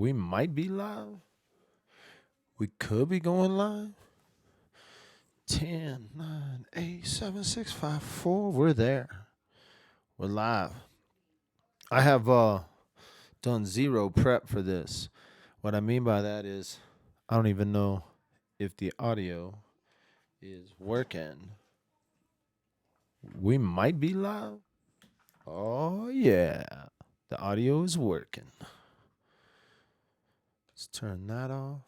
We might be live. We could be going live. 10, 9, 8, 7, 6, 5, 4. We're there. We're live. I have done zero prep for this. What I mean by that is I don't even know if the audio is working. We might be live. Oh yeah. The audio is working. Let's turn that off.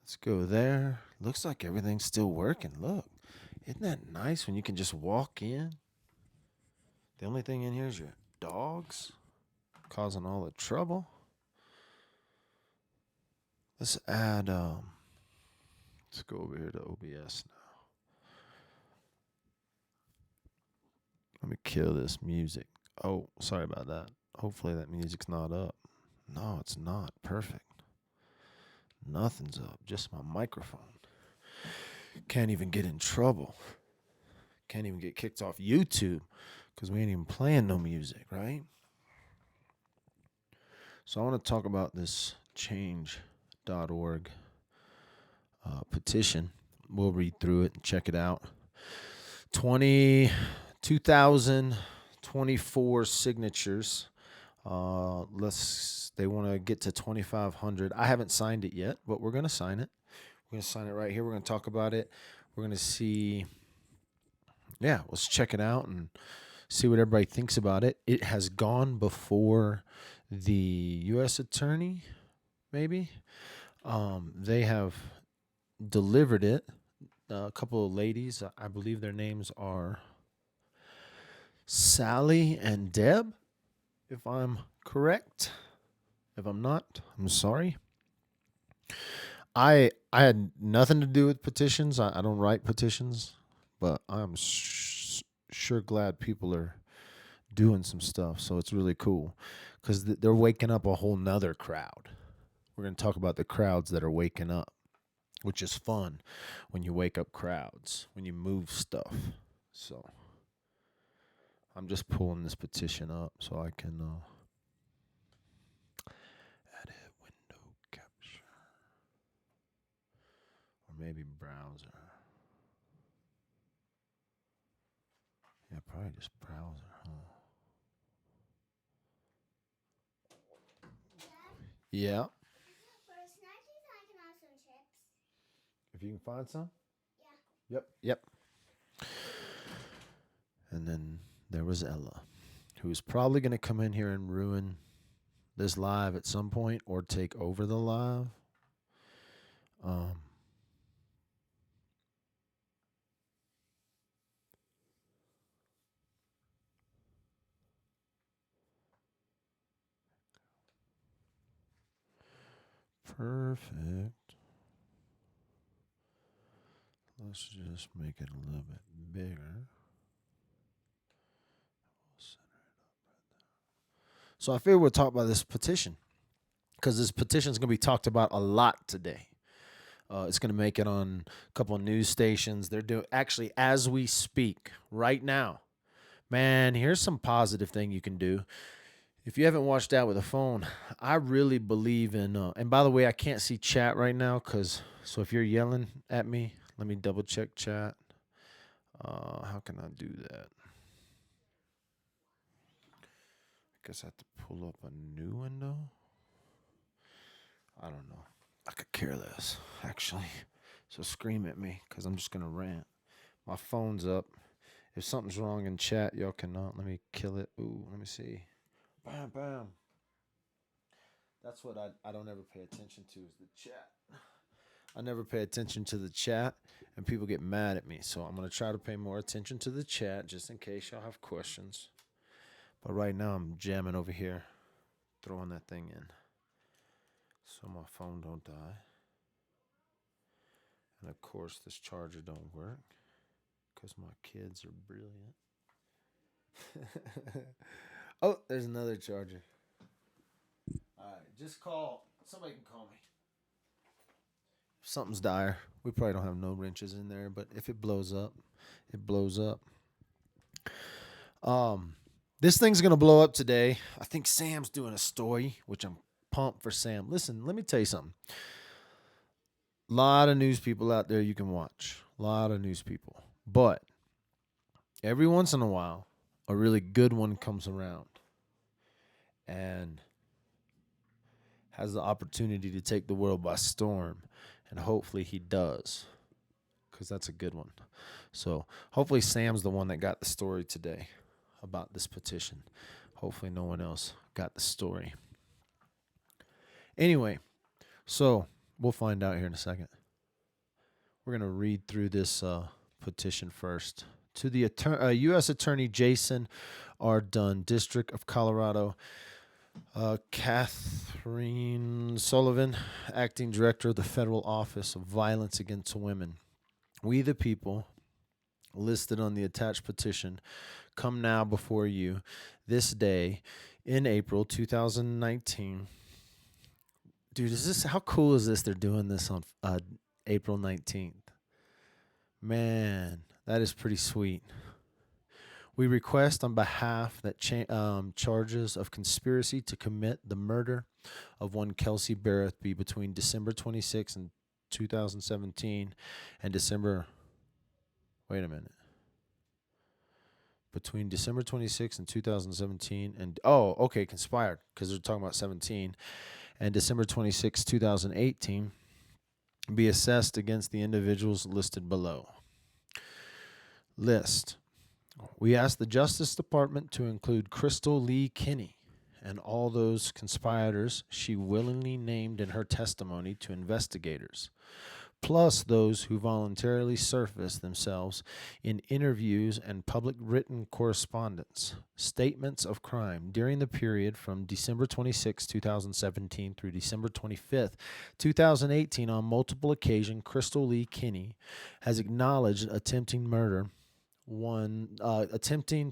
Let's go there. Looks like everything's still working. Look. Isn't that nice when you can just walk in? The only thing in here is your dogs causing all the trouble. Let's add let's go over here to OBS now. Let me kill this music. Oh, sorry about that. Hopefully that music's not up. No, it's not. Perfect. Nothing's up. Just my microphone. Can't even get in trouble. Can't even get kicked off YouTube because we ain't even playing no music, right? So I want to talk about this change.org petition. We'll read through it and check it out. 2,024 signatures. They want to get to 2,500. I haven't signed it yet, but we're going to sign it. We're going to sign it right here. We're going to talk about it. We're going to see. Yeah, let's check it out and see what everybody thinks about it. It has gone before the U.S. attorney, maybe. They have delivered it. A couple of ladies, I believe their names are Sally and Deb, if I'm correct. If I'm not, I'm sorry. I had nothing to do with petitions. I don't write petitions, but I'm sure glad people are doing some stuff. So it's really cool because they're waking up a whole nother crowd. We're going to talk about the crowds that are waking up, which is fun when you wake up crowds, when you move stuff. So I'm just pulling this petition up so I can edit window capture or maybe browser. Yeah, probably just browser, huh? Yeah. For a snack, I can have some chips. If you can find some? Yeah. Yep. And then there was Ella, who is probably going to come in here and ruin this live at some point or take over the live. Perfect. Let's just make it a little bit bigger. So I figure we'll talk about this petition because this petition is going to be talked about a lot today. It's going to make it on a couple of news stations. They're doing actually as we speak right now. Man, here's some positive thing you can do. If you haven't watched that with a phone, I really believe in. And by the way, I can't see chat right now so if you're yelling at me, let me double check chat. How can I do that? I guess I have to pull up a new window. I don't know. I could care less, actually. So scream at me because I'm just going to rant. My phone's up. If something's wrong in chat, y'all cannot. Let me kill it. Ooh, let me see. Bam, bam. That's what I don't ever pay attention to is the chat. I never pay attention to the chat, and people get mad at me. So I'm going to try to pay more attention to the chat just in case y'all have questions. But right now I'm jamming over here, throwing that thing in so my phone don't die. And of course this charger don't work because my kids are brilliant. Oh, there's another charger. All right, just call. Somebody can call me. If something's dire, we probably don't have no wrenches in there, but if it blows up, it blows up. This thing's going to blow up today. I think Sam's doing a story, which I'm pumped for Sam. Listen, let me tell you something. A lot of news people out there you can watch. A lot of news people. But every once in a while, a really good one comes around and has the opportunity to take the world by storm. And hopefully he does, because that's a good one. So hopefully Sam's the one that got the story today about this petition. Hopefully no one else got the story. Anyway, so we'll find out here in a second. We're going to read through this petition first. To the U.S. Attorney Jason R. Dunn, District of Colorado, Catherine Sullivan, Acting Director of the Federal Office of Violence Against Women. We the people, listed on the attached petition, come now before you this day in April 2019. Dude, how cool is this? They're doing this on April 19th. Man, that is pretty sweet. We request on behalf that charges of conspiracy to commit the murder of one Kelsey Berreth be between December 26 and 2017 and between December 26 and 2017 and conspired, because they're talking about 17, and December 26, 2018 be assessed against the individuals listed below. List. We ask the Justice Department to include Crystal Lee Kinney and all those conspirators she willingly named in her testimony to investigators, plus those who voluntarily surface themselves in interviews and public written correspondence, statements of crime during the period from December 26, 2017 through December 25, 2018. On multiple occasions, Crystal Lee Kinney has acknowledged attempting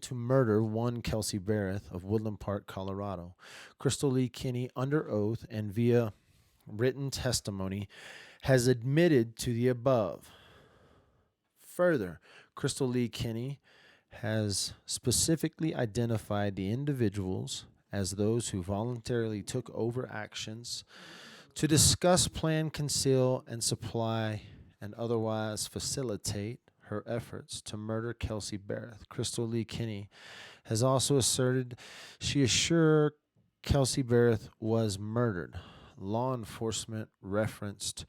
to murder one Kelsey Berreth of Woodland Park, Colorado. Crystal Lee Kinney, under oath and via written testimony, has admitted to the above. Further, Crystal Lee Kinney has specifically identified the individuals as those who voluntarily took over actions to discuss, plan, conceal, and supply and otherwise facilitate her efforts to murder Kelsey Berreth. Crystal Lee Kinney has also asserted she is sure Kelsey Berreth was murdered. Law enforcement referenced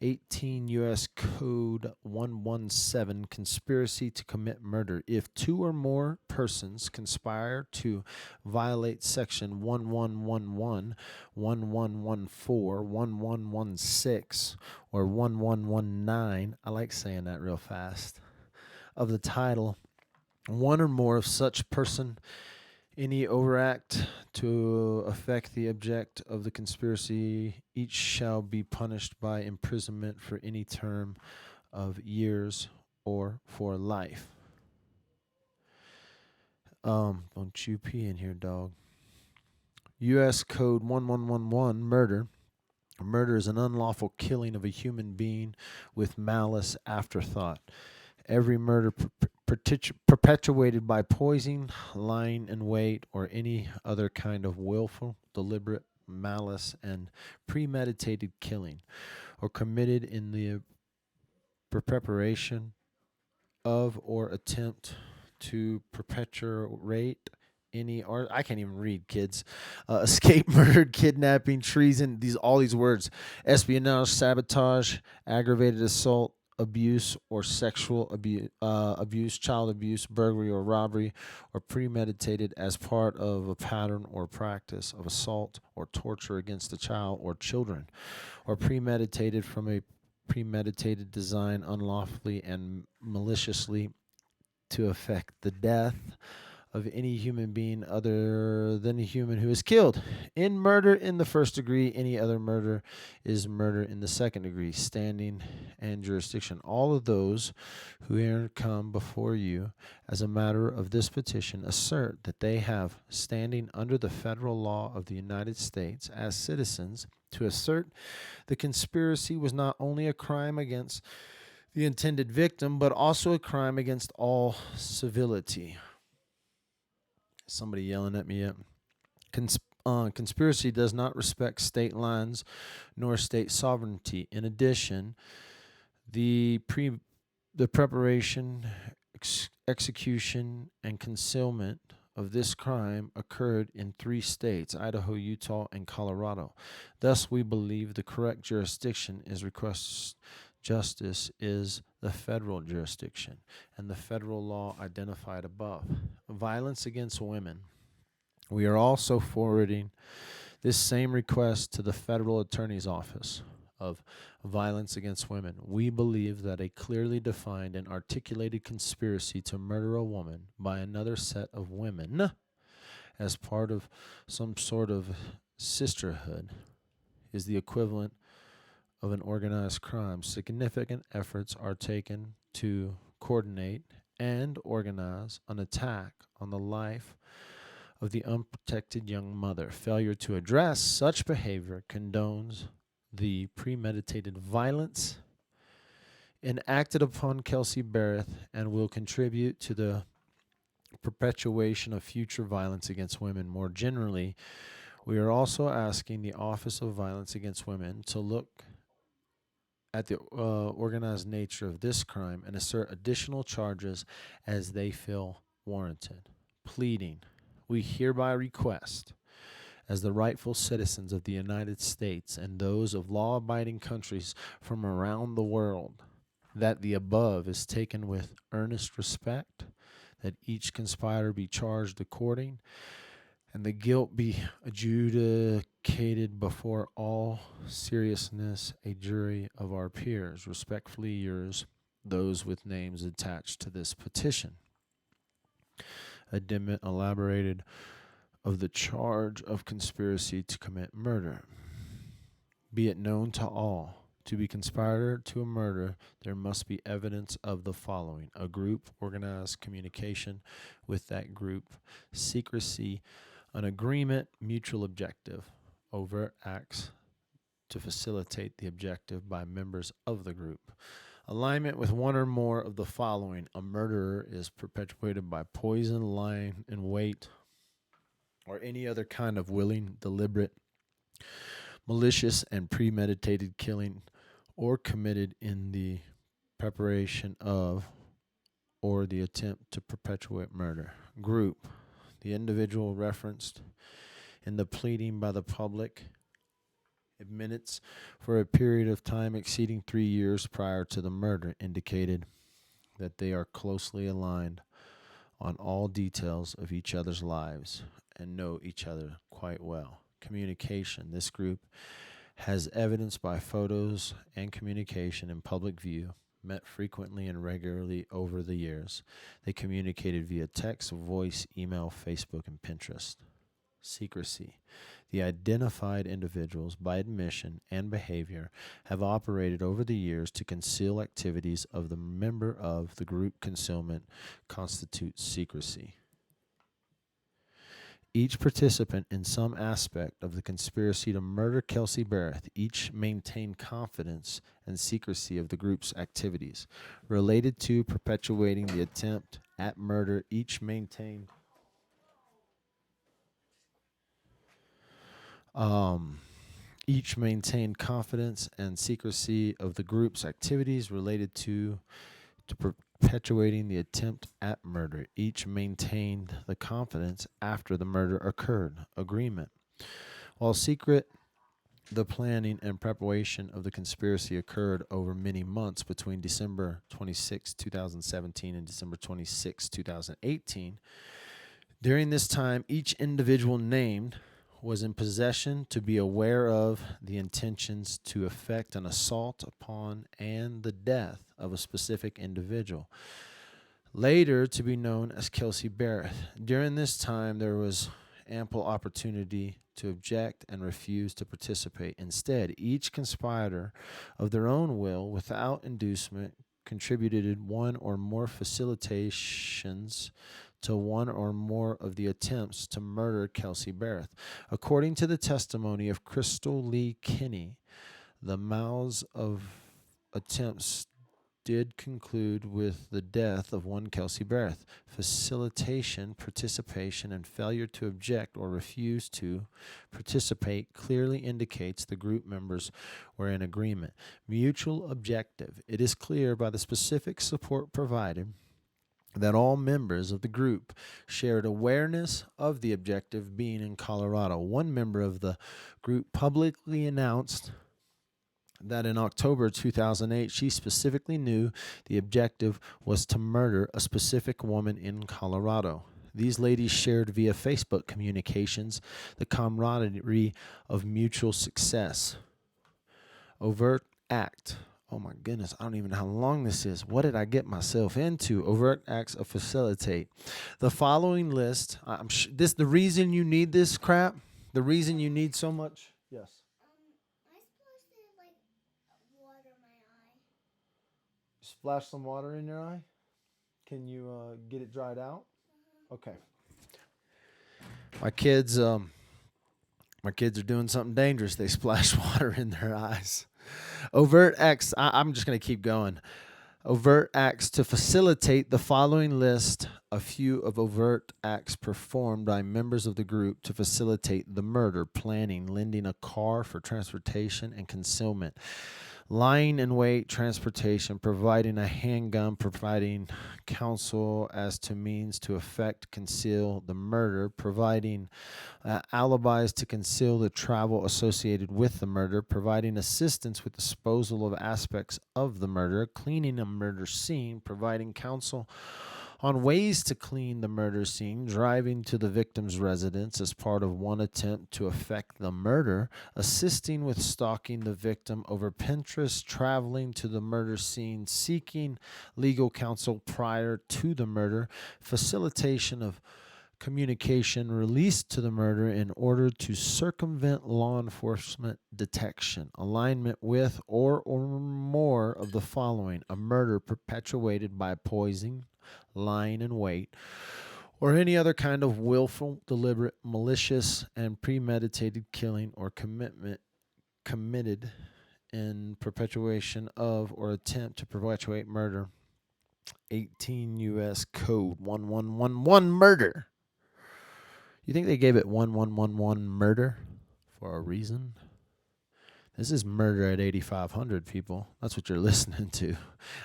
18 U.S. Code 117, conspiracy to commit murder. If two or more persons conspire to violate section 1111, 1114, 1116, or 1119, I like saying that real fast, of the title, one or more of such person, any overact to affect the object of the conspiracy, each shall be punished by imprisonment for any term of years or for life. Don't you pee in here, dog. U.S. Code 1111, murder. Murder is an unlawful killing of a human being with malice aforethought. Every murder perpetuated by poisoning, lying in wait, or any other kind of willful, deliberate malice and premeditated killing, or committed in the preparation of or attempt to perpetuate any, or I can't even read, kids, escape, murder, kidnapping, treason, all these words, espionage, sabotage, aggravated assault, abuse or sexual abuse, child abuse, burglary or robbery, or premeditated as part of a pattern or practice of assault or torture against a child or children, or premeditated from a premeditated design unlawfully and maliciously to effect the death of any human being other than a human who is killed. In murder in the first degree, any other murder is murder in the second degree. Standing and jurisdiction. All of those who here come before you as a matter of this petition assert that they have standing under the federal law of the United States as citizens to assert the conspiracy was not only a crime against the intended victim, but also a crime against all civility. Somebody yelling at me yet? Conspiracy does not respect state lines nor state sovereignty. In addition, the preparation, execution, and concealment of this crime occurred in 3 states: Idaho, Utah, and Colorado. Thus, we believe the correct jurisdiction is request justice is the federal jurisdiction and the federal law identified above. Violence against women. We are also forwarding this same request to the Federal Attorney's Office of Violence Against Women. We believe that a clearly defined and articulated conspiracy to murder a woman by another set of women as part of some sort of sisterhood is the equivalent of an organized crime. Significant efforts are taken to coordinate and organize an attack on the life of the unprotected young mother. Failure to address such behavior condones the premeditated violence enacted upon Kelsey Berreth and will contribute to the perpetuation of future violence against women. More generally, we are also asking the Office of Violence Against Women to look at the organized nature of this crime and assert additional charges as they feel warranted. Pleading, we hereby request, as the rightful citizens of the United States and those of law-abiding countries from around the world, that the above is taken with earnest respect, that each conspirator be charged according, and the guilt be adjudicated before all seriousness a jury of our peers. Respectfully yours, those with names attached to this petition. Addendum elaborated of the charge of conspiracy to commit murder. Be it known to all, to be conspirator to a murder, there must be evidence of the following: a group, organized communication with that group, secrecy, an agreement, mutual objective, overt acts to facilitate the objective by members of the group. Alignment with one or more of the following: a murderer is perpetuated by poison, lying in wait, or any other kind of willing, deliberate, malicious, and premeditated killing, or committed in the preparation of or the attempt to perpetuate murder. Group, the individual referenced in the pleading by the public admits for a period of time exceeding 3 years prior to the murder indicated that they are closely aligned on all details of each other's lives and know each other quite well. Communication. This group has evidence by photos and communication in public view, met frequently and regularly over the years. They communicated via text, voice, email, Facebook, and Pinterest. Secrecy. The identified individuals, by admission and behavior, have operated over the years to conceal activities of the member of the group. Concealment constitutes secrecy. Each participant in some aspect of the conspiracy to murder Kelsey Berreth, each maintained confidence and secrecy of the group's activities. Related to perpetuating the attempt at murder, each maintained confidence and secrecy of the group's activities related to perpetuating the attempt at murder. Each maintained the confidence after the murder occurred. Agreement. While secret, the planning and preparation of the conspiracy occurred over many months between December 26, 2017 and December 26, 2018. During this time, each individual named was in possession to be aware of the intentions to effect an assault upon and the death of a specific individual, later to be known as Kelsey Berreth. During this time, there was ample opportunity to object and refuse to participate. Instead, each conspirator of their own will, without inducement, contributed one or more facilitations to one or more of the attempts to murder Kelsey Berreth. According to the testimony of Crystal Lee Kinney, the mouths of attempts did conclude with the death of one Kelsey Berreth. Facilitation, participation, and failure to object or refuse to participate clearly indicates the group members were in agreement. Mutual objective. It is clear by the specific support provided that all members of the group shared awareness of the objective being in Colorado. One member of the group publicly announced that in October 2008, she specifically knew the objective was to murder a specific woman in Colorado. These ladies shared via Facebook communications the camaraderie of mutual success. Overt act. Oh my goodness, I don't even know how long this is. What did I get myself into? Overt acts of facilitate. The following list, the reason you need this crap, the reason you need so much. Yes. Am I supposed to like water my eye? Splash some water in your eye. Can you get it dried out? Okay. My kids are doing something dangerous. They splash water in their eyes. Overt acts. I'm just going to keep going. Overt acts to facilitate. The following list a few of overt acts performed by members of the group to facilitate the murder: planning, lending a car for transportation and concealment, lying in wait, transportation, providing a handgun, providing counsel as to means to effect, conceal the murder, providing alibis to conceal the travel associated with the murder, providing assistance with disposal of aspects of the murder, cleaning a murder scene, providing counsel on ways to clean the murder scene, driving to the victim's residence as part of one attempt to effect the murder, assisting with stalking the victim over Pinterest, traveling to the murder scene, seeking legal counsel prior to the murder, facilitation of communication released to the murder in order to circumvent law enforcement detection, alignment with or more of the following: a murder perpetuated by poisoning, lying in wait, or any other kind of willful, deliberate, malicious, and premeditated killing or committed in perpetuation of or attempt to perpetuate murder. 18 U.S. Code 1111 murder. You think they gave it 1111 murder for a reason? This is murder at 8,500 people. That's what you're listening to.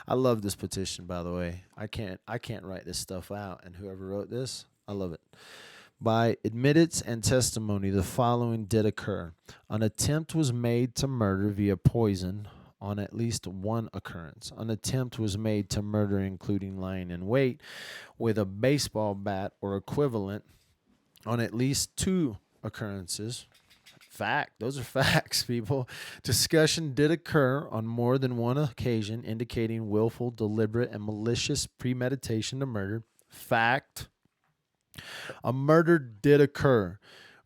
I love this petition, by the way. I can't write this stuff out, and whoever wrote this, I love it. By admittance and testimony, the following did occur. An attempt was made to murder via poison on at least one occurrence. An attempt was made to murder, including lying in wait, with a baseball bat or equivalent on at least two occurrences. Fact. Those are facts, people. Discussion did occur on more than one occasion, indicating willful, deliberate, and malicious premeditation to murder. Fact. A murder did occur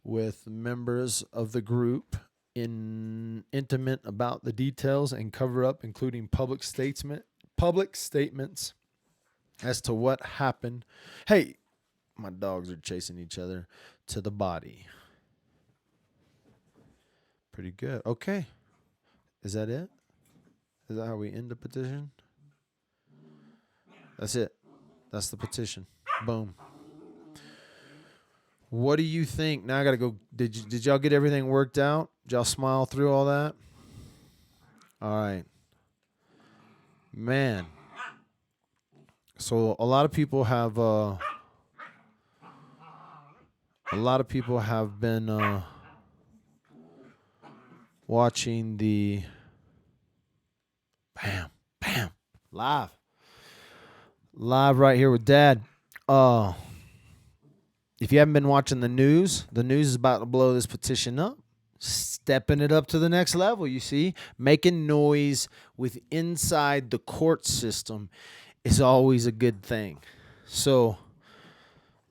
with members of the group intimate about the details and cover up, including public statements as to what happened. Hey, my dogs are chasing each other to the body. Pretty good. Okay. Is that it? Is that how we end the petition? That's it. That's the petition. Boom. What do you think? Now I got to go. Did y'all get everything worked out? Did y'all smile through all that? All right. Man. So a lot of people have been watching the bam live right here with Dad. If you haven't been watching the news is about to blow this petition up, stepping it up to the next level. You see, making noise with inside the court system is always a good thing. So,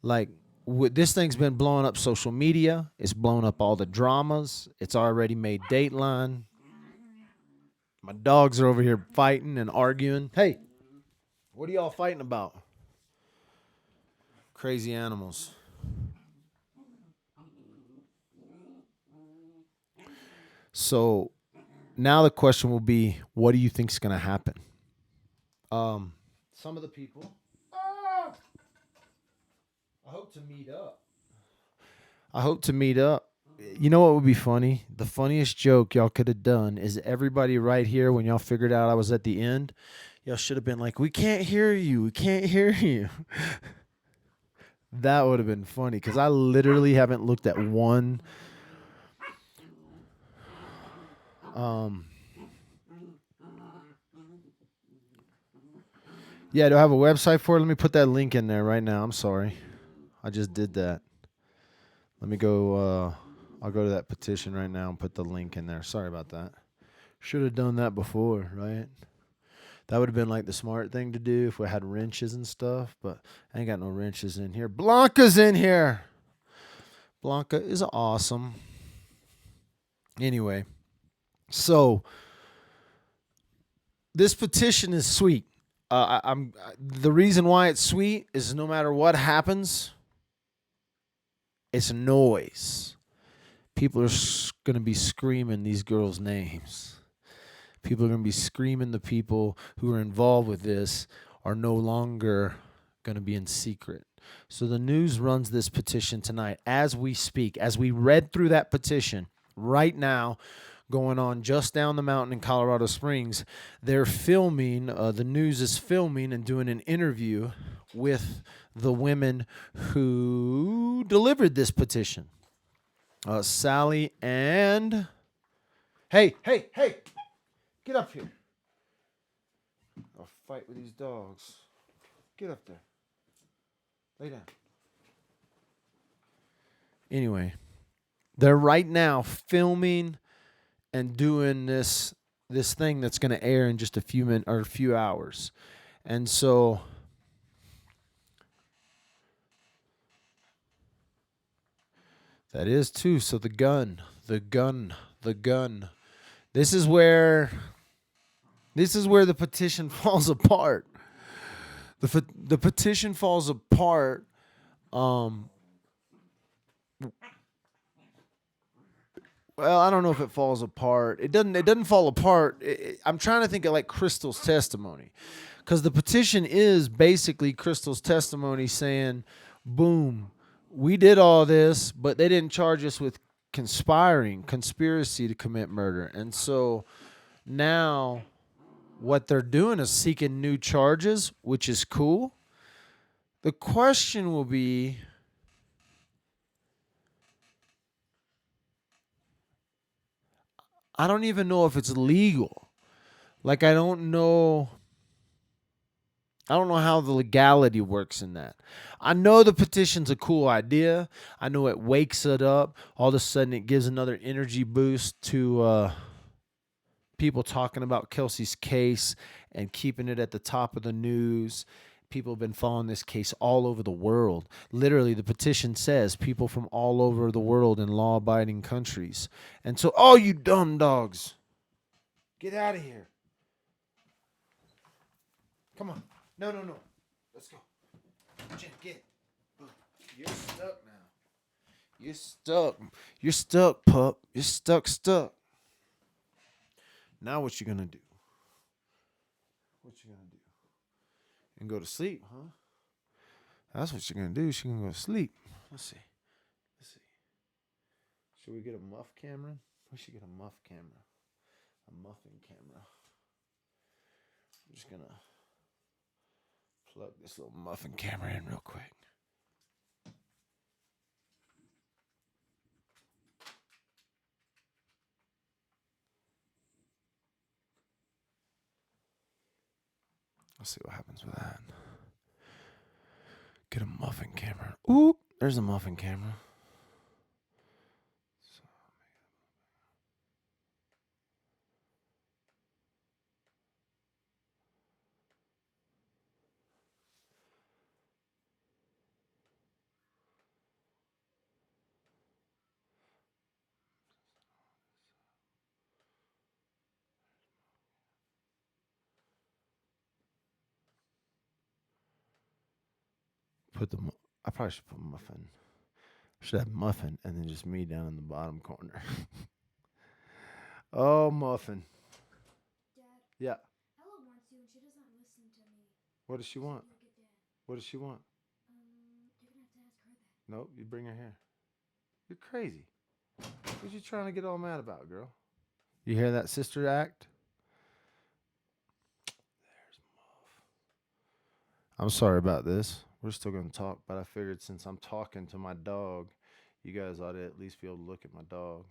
like, this thing's been blowing up social media. It's blown up all the dramas. It's already made Dateline. My dogs are over here fighting and arguing. Hey, what are y'all fighting about? Crazy animals. So now the question will be, what do you think is going to happen? Some of the people. I hope to meet up. I hope to meet up. You know what would be funny? The funniest joke y'all could have done is everybody right here when y'all figured out I was at the end. Y'all should have been like, "We can't hear you. We can't hear you." That would have been funny because I literally haven't looked at one. Yeah, do I have a website for it? Let me put that link in there right now. I'm sorry. I just did that. Let me go. I'll go to that petition right now and put the link in there. Sorry about that. Should have done that before, right? That would have been like the smart thing to do if we had wrenches and stuff, but I ain't got no wrenches in here. Blanca's in here. Blanca is awesome. Anyway, so this petition is sweet. I'm the reason why it's sweet is no matter what happens, it's noise. People are going to be screaming these girls' names. People are going to be screaming the people who are involved with this are no longer going to be in secret. So the news runs this petition tonight as we speak. As we read through that petition right now, going on just down the mountain in Colorado Springs, they're filming, the news is filming and doing an interview with the women who delivered this petition. Sally and... Hey! Get up here. I'll fight with these dogs. Get up there. Lay down. Anyway, they're right now filming and doing this thing that's going to air in just a few minutes or a few hours. And so that is too. So the gun. This is where the petition falls apart. The petition falls apart. Well, I don't know if it falls apart. It doesn't fall apart. I'm trying to think of like Crystal's testimony, because the petition is basically Crystal's testimony saying, "Boom, we did all this, but they didn't charge us with conspiracy to commit murder." And so now what they're doing is seeking new charges, which is cool. The question will be, I don't even know if it's legal. Like, I don't know how the legality works in that. I know the petition's a cool idea. I know it wakes it up. All of a sudden it gives another energy boost to people talking about Kelsey's case and keeping it at the top of the news. People have been following this case all over the world. Literally, the petition says people from all over the world in law-abiding countries. And so, oh, you dumb dogs. Get out of here. Come on. No. Let's go. Jen, get. You're stuck now. You're stuck. You're stuck, pup. You're stuck. Now what you gonna do? And go to sleep, huh? That's what you're gonna do. She's gonna go to sleep. Let's see. Should we get a muff camera? We should get a muff camera. A muffin camera. I'm just gonna plug this little muffin camera in real quick. Let's see what happens with that. Get a muffin camera. Ooh, there's a muffin camera. I probably should put muffin. Should have muffin and then just me down in the bottom corner. Oh, muffin. Dad, Yeah. Ella wants you and she doesn't listen to What does she want? Look at Dad. What does she want? You're gonna have to ask her that. Nope, you bring her here. You're crazy. What you trying to get all mad about, girl? You hear that sister act? There's Muff. I'm sorry about this. We're still going to talk, but I figured since I'm talking to my dog, you guys ought to at least be able to look at my dog.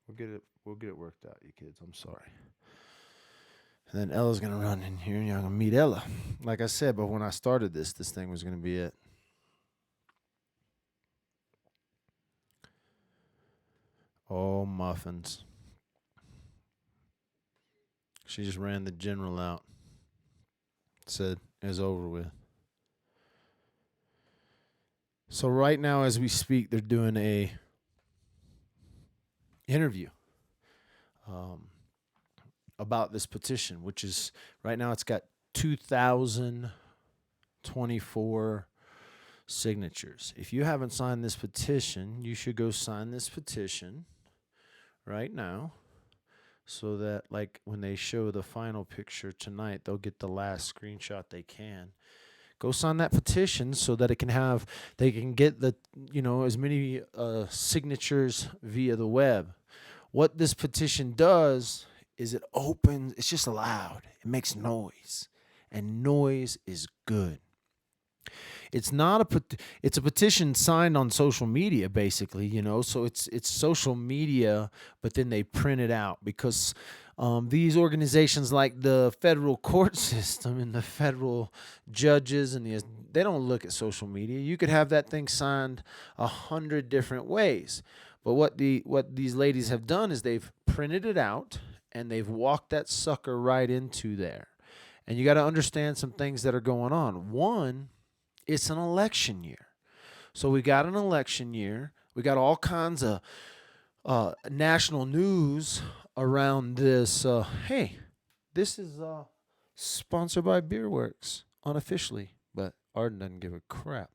We'll get it worked out, you kids. I'm sorry. And then Ella's going to run in here and y'all going to meet Ella. Like I said, but when I started this thing was going to be it. Oh, muffins. She just ran the general out. Said it's over with. So right now as we speak, they're doing a interview about this petition, which is right now it's got 2,024 signatures. If you haven't signed this petition, you should go sign this petition right now so that like when they show the final picture tonight, they'll get the last screenshot they can. Go sign that petition so that they can get the, as many signatures via the web. What this petition does is it's just loud. It makes noise, and noise is good. It's a petition signed on social media, basically, so it's social media, but then they print it out because these organizations like the federal court system and the federal judges they don't look at social media. You could have that thing signed 100 different ways. But what these ladies have done is they've printed it out and they've walked that sucker right into there. And you got to understand some things that are going on. One, it's an election year. So we got an election year. We got all kinds of national news around this. Hey, this is sponsored by Beerworks unofficially, but Arden doesn't give a crap.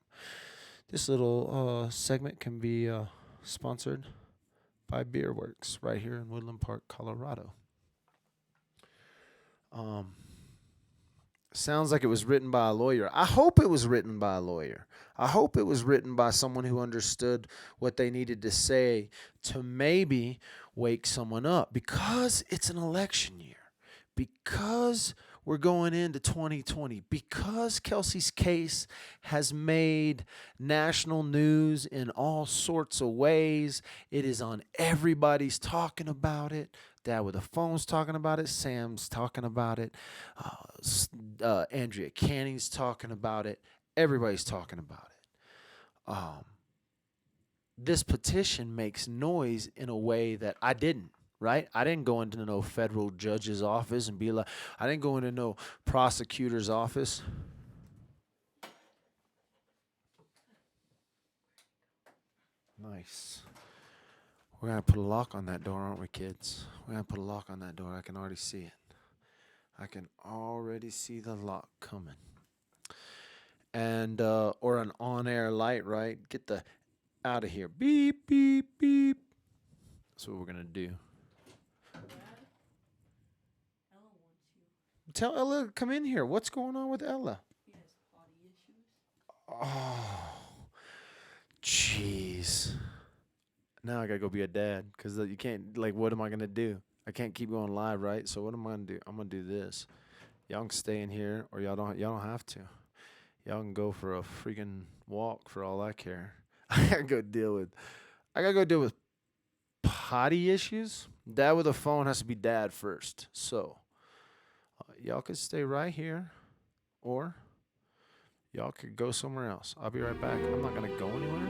This little segment can be sponsored by Beerworks right here in Woodland Park, Colorado. Sounds like it was written by a lawyer. I hope it was written by a lawyer. I hope it was written by someone who understood what they needed to say to maybe wake someone up, because it's an election year, because we're going into 2020, because Kelsey's case has made national news in all sorts of ways. It is on everybody's talking about it. Dad with the phone's talking about it. Sam's talking about it. Andrea Canning's talking about it. Everybody's talking about it. This petition makes noise in a way that I didn't. Right? I didn't go into no federal judge's office and be like, I didn't go into no prosecutor's office. Nice. We're going to put a lock on that door, aren't we, kids? We're going to put a lock on that door. I can already see it. I can already see the lock coming. And, or an on-air light, right? Get the out of here. Beep, beep, beep. That's what we're going to do. Tell Ella to come in here. What's going on with Ella? He has potty issues. Oh, jeez. Now I gotta go be a dad because you can't. Like, what am I gonna do? I can't keep going live, right? So what am I gonna do? I'm gonna do this. Y'all can stay in here, or y'all don't have to. Y'all can go for a freaking walk for all I care. I gotta go deal with potty issues. Dad with a phone has to be dad first. So. Y'all could stay right here, or y'all could go somewhere else. I'll be right back. I'm not going to go anywhere.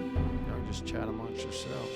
Y'all can just chat amongst yourselves.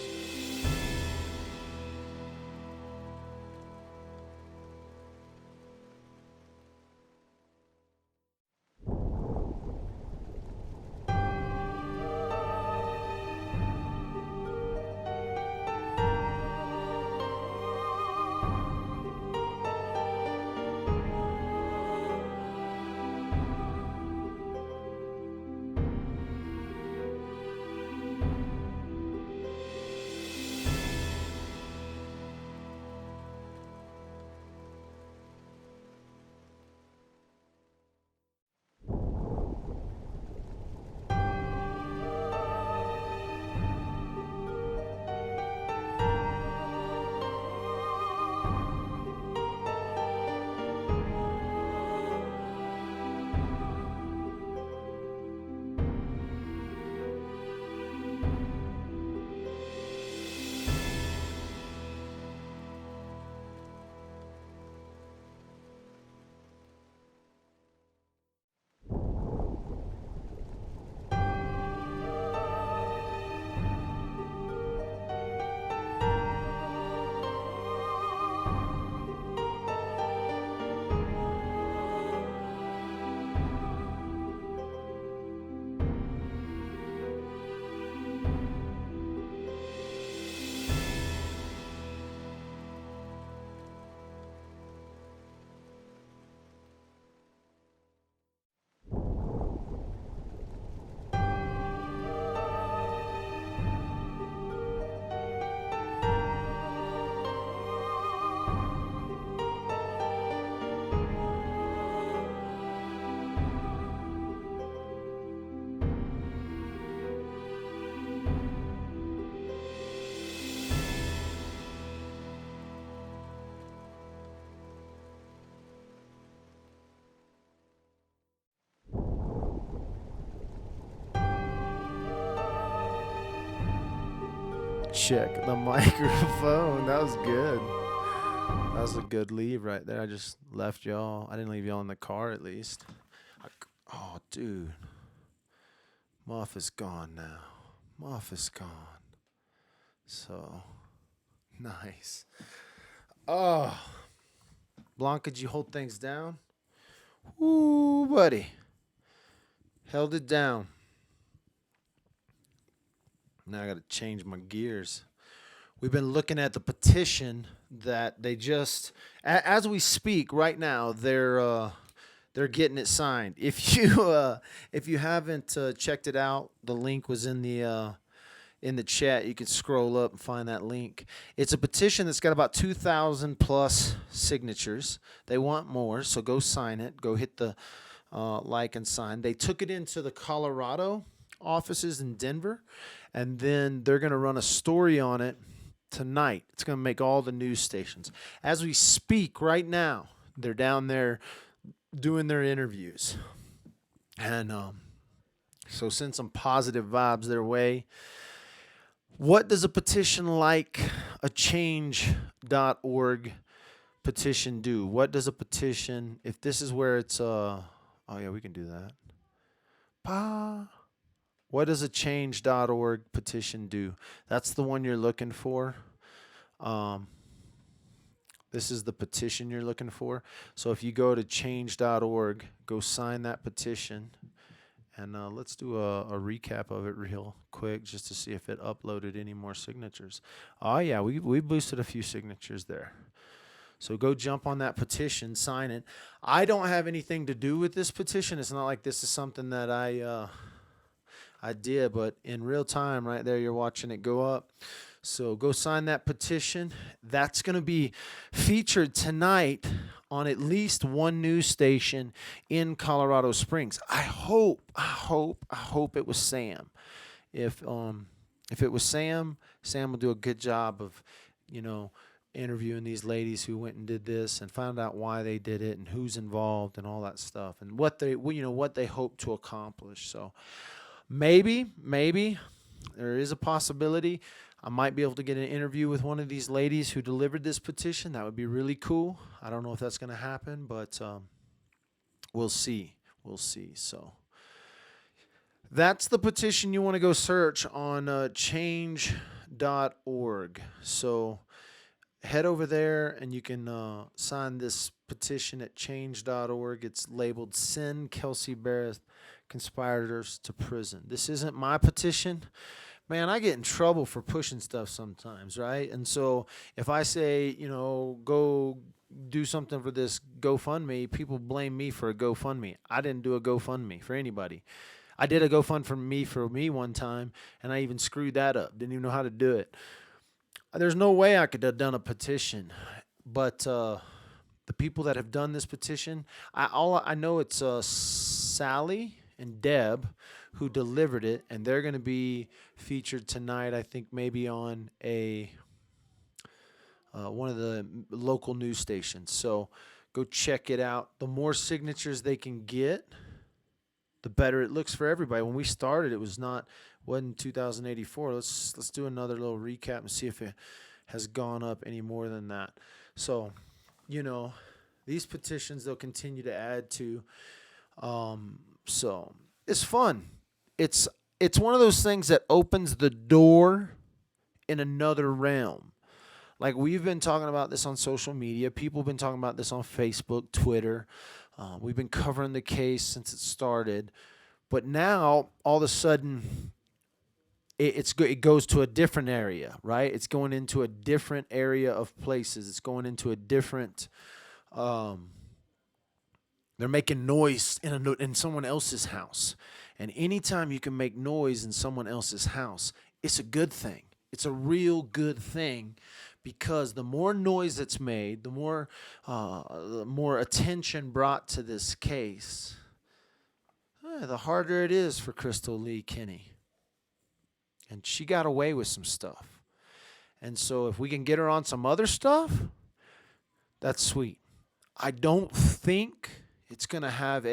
check the microphone. That was good. That was a good leave right there. I just left y'all. I didn't leave y'all in the car at least. Oh, dude. Muff is gone now. Muff is gone. So, nice. Oh. Blanca, did you hold things down? Ooh, buddy. Held it down. Now I got to change my gears. We've been looking at the petition that they just, as we speak right now, they're getting it signed. If you haven't checked it out, the link was in the chat. You can scroll up and find that link. It's a petition that's got about 2,000 plus signatures. They want more, so go sign it. Go hit the like and sign. They took it into the Colorado offices in Denver, and then they're going to run a story on it tonight. It's going to make all the news stations. As we speak right now, they're down there doing their interviews. And so send some positive vibes their way. What does a petition like a change.org petition do? What does a petition, if this is where it's, oh yeah, we can do that. What does a change.org petition do? That's the one you're looking for. This is the petition you're looking for. So if you go to change.org, go sign that petition. And let's do a recap of it real quick just to see if it uploaded any more signatures. Oh, yeah, we boosted a few signatures there. So go jump on that petition, sign it. I don't have anything to do with this petition. It's not like this is something that I did, but in real time right there, you're watching it go up. So go sign that petition. That's going to be featured tonight on at least one news station in Colorado Springs. I hope it was Sam. If it was Sam will do a good job of, interviewing these ladies who went and did this and found out why they did it and who's involved and all that stuff and what they hope to accomplish. So maybe there is a possibility I might be able to get an interview with one of these ladies who delivered this petition. That would be really cool. I don't know if that's going to happen, but we'll see. So that's the petition you want to go search on change.org. So head over there and you can sign this petition at change.org. It's labeled Send Kelsey Berreth Conspirators to Prison. This isn't my petition. Man, I get in trouble for pushing stuff sometimes, right? And so if I say, go do something for this GoFundMe, people blame me for a GoFundMe. I didn't do a GoFundMe for anybody. I did a GoFundMe for me one time, and I even screwed that up. Didn't even know how to do it. There's no way I could have done a petition. But the people that have done this petition, I know it's Sally and Deb who delivered it, and they're going to be featured tonight, I think maybe on one of the local news stations. So go check it out. The more signatures they can get, the better it looks for everybody. When we started, it wasn't 2,084. Let's do another little recap and see if it has gone up any more than that. So, these petitions they'll continue to add to. So it's fun. It's one of those things that opens the door in another realm. Like we've been talking about this on social media. People have been talking about this on Facebook, Twitter. We've been covering the case since it started. But now, all of a sudden, it goes to a different area, right? It's going into a different area of places. It's going into a different... they're making noise in someone else's house. And anytime you can make noise in someone else's house, it's a good thing. It's a real good thing because the more noise that's made, the more attention brought to this case, the harder it is for Crystal Lee Kinney. And she got away with some stuff. And so if we can get her on some other stuff, that's sweet. I don't think it's going to have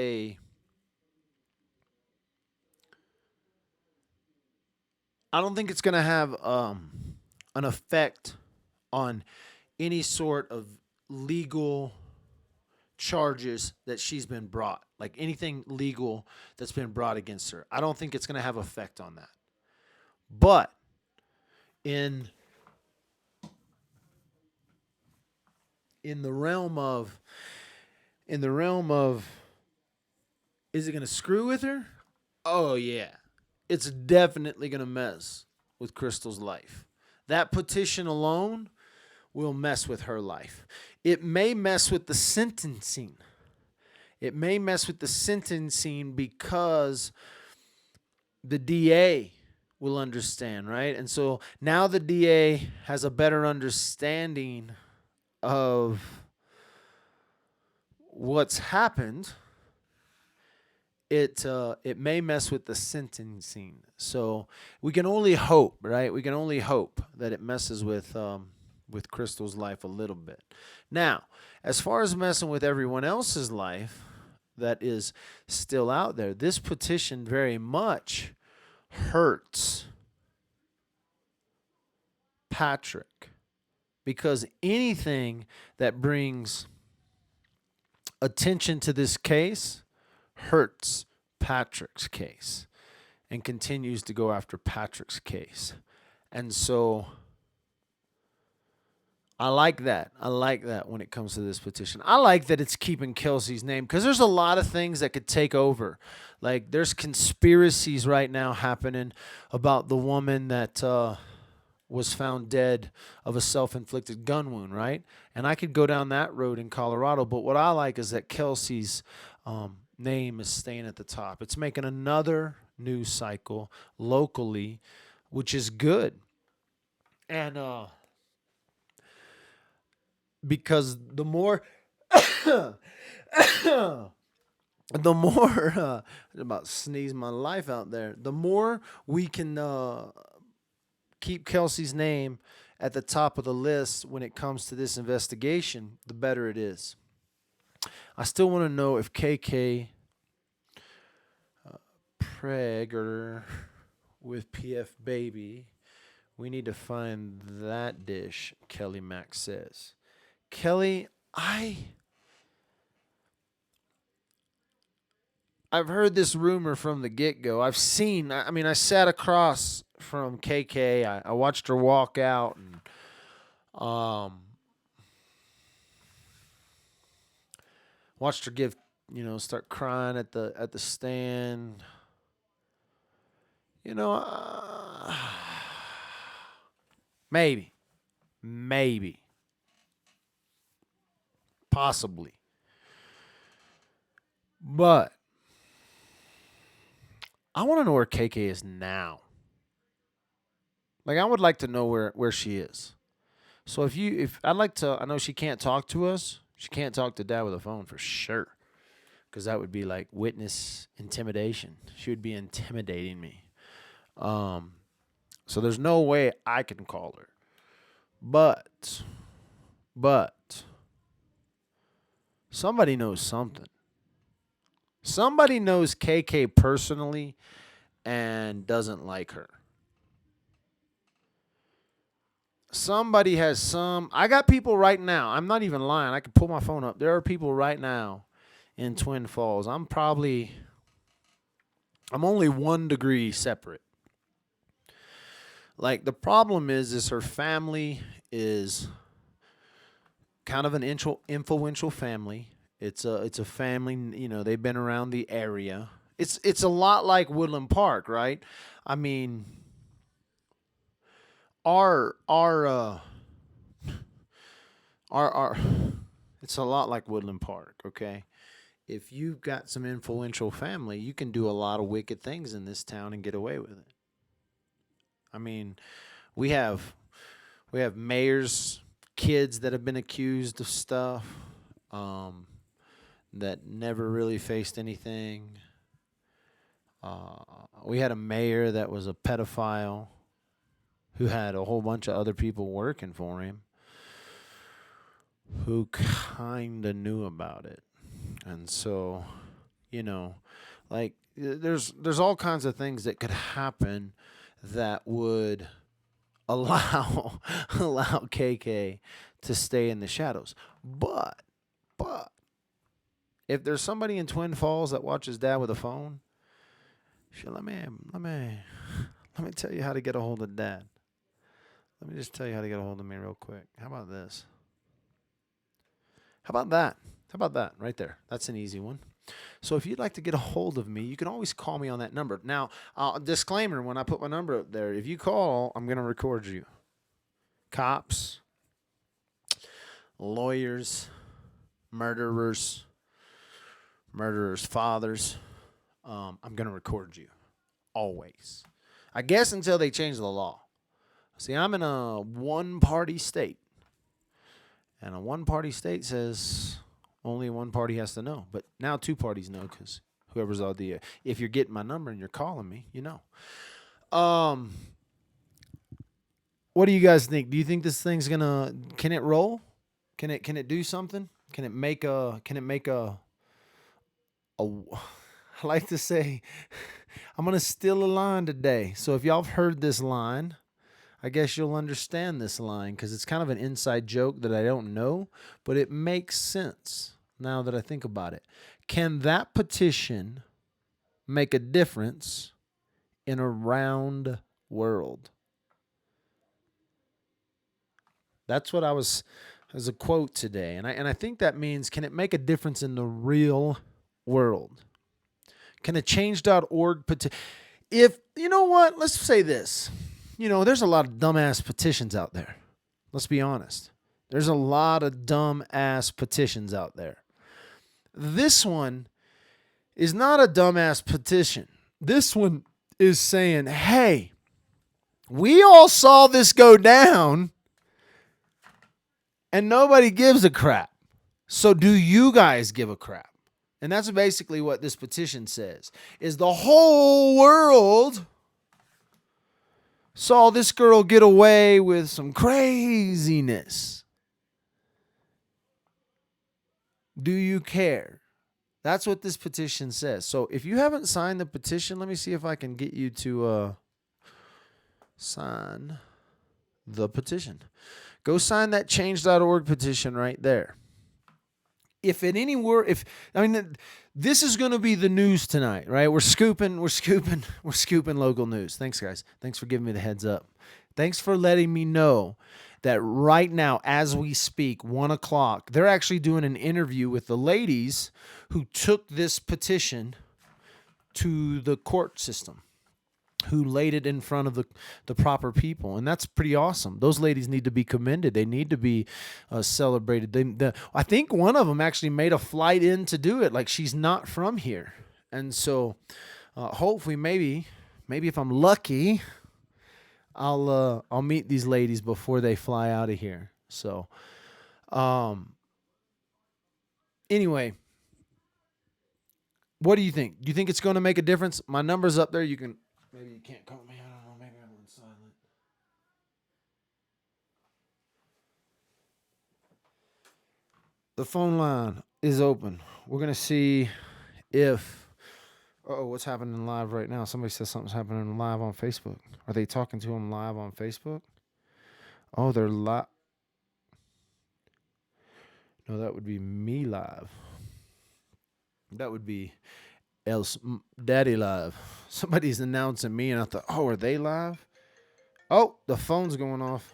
an effect on any sort of legal charges that she's been brought, like anything legal that's been brought against her. I don't think it's going to have effect on that. But in in the realm of in the realm of is it going to screw with her? Oh yeah. It's definitely going to mess with Crystal's life. That petition alone will mess with her life. It may mess with the sentencing. It may mess with the sentencing because the DA will understand, right? And so now the DA has a better understanding of what's happened. It may mess with the sentencing. So we can only hope, right? We can only hope that it messes with Crystal's life a little bit. Now, as far as messing with everyone else's life that is still out there, this petition very much hurts Patrick, because anything that brings attention to this case hurts Patrick's case and continues to go after Patrick's case. And so I like that. I like that when it comes to this petition. I like that it's keeping Kelsey's name, because there's a lot of things that could take over. Like there's conspiracies right now happening about the woman that was found dead of a self-inflicted gun wound, right? And I could go down that road in Colorado, but what I like is that Kelsey's name is staying at the top. It's making another news cycle locally, which is good. And because the more the more about sneeze my life out there, the more we can keep Kelsey's name at the top of the list when it comes to this investigation, the better it is. I still want to know if KK Prager with PF Baby. We need to find that dish, Kelly Mack says. Kelly, I've heard this rumor from the get-go. I sat across from KK. I watched her walk out and watched her start crying at the stand. Maybe, possibly. But I want to know where KK is now. Like, I would like to know where she is. So I know she can't talk to us. She can't talk to Dad with a phone for sure, because that would be like witness intimidation. She would be intimidating me. So there's no way I can call her. But somebody knows something. Somebody knows KK personally and doesn't like her. Somebody has I got people right now. I'm not even lying. I can pull my phone up. There are people right now in Twin Falls. I'm only 1 degree separate. Like, the problem is her family is kind of an influential family. It's a family, they've been around the area. It's a lot like Woodland Park, right? I mean, our it's a lot like Woodland Park, okay? If you've got some influential family, you can do a lot of wicked things in this town and get away with it. I mean, we have mayors' kids that have been accused of stuff that never really faced anything. We had a mayor that was a pedophile who had a whole bunch of other people working for him who kind of knew about it. And so, like, there's all kinds of things that could happen that would allow allow KK to stay in the shadows. But if there's somebody in Twin Falls that watches Dad with a phone, sure, let me tell you how to get a hold of Dad. Let me just tell you how to get a hold of me real quick. How about this? How about that? How about that right there? That's an easy one. So if you'd like to get a hold of me, you can always call me on that number. Now, disclaimer, when I put my number up there, if you call, I'm going to record you. Cops, lawyers, murderers, murderers' fathers, I'm going to record you. Always. I guess until they change the law. See, I'm in a one-party state. And a one-party state says only one party has to know. But now two parties know because whoever's on the... If you're getting my number and you're calling me, you know. What do you guys think? Do you think this thing's gonna... Can it roll? Can it do something? Can it make a... I like to say... I'm going to steal a line today. So if y'all have heard this line... I guess you'll understand this line because it's kind of an inside joke that I don't know, but it makes sense now that I think about it. Can that petition make a difference in a round world? That's what as a quote today. And I think that means, can it make a difference in the real world? Can a change.org petition... If, you know what, let's say this. There's a lot of dumbass petitions out there. Let's be honest. There's a lot of dumbass petitions out there. This one is not a dumbass petition. This one is saying, hey, we all saw this go down and nobody gives a crap. So do you guys give a crap? And that's basically what this petition says, is the whole world saw this girl get away with some craziness. Do you care? That's what this petition says. So if you haven't signed the petition, let me see if I can get you to sign the petition. Go sign that change.org petition right there. If at any word, this is going to be the news tonight, right? We're scooping local news. Thanks, guys. Thanks for giving me the heads up. Thanks for letting me know that right now, as we speak, 1 o'clock, they're actually doing an interview with the ladies who took this petition to the court system, who laid it in front of the proper people. And that's pretty awesome. Those ladies need to be commended. They need to be celebrated. I think one of them actually made a flight in to do it. Like, she's not from here. And so hopefully maybe if I'm lucky, I'll meet these ladies before they fly out of here. So anyway, what do you think? Do you think it's going to make a difference? My number's up there. Maybe you can't call me. I don't know. Maybe I went silent. The phone line is open. We're going to see if... what's happening live right now? Somebody says something's happening live on Facebook. Are they talking to him live on Facebook? Oh, they're live. No, that would be me live. That would be... else Daddy live. Somebody's announcing me and I thought, are they live? Oh, the phone's going off.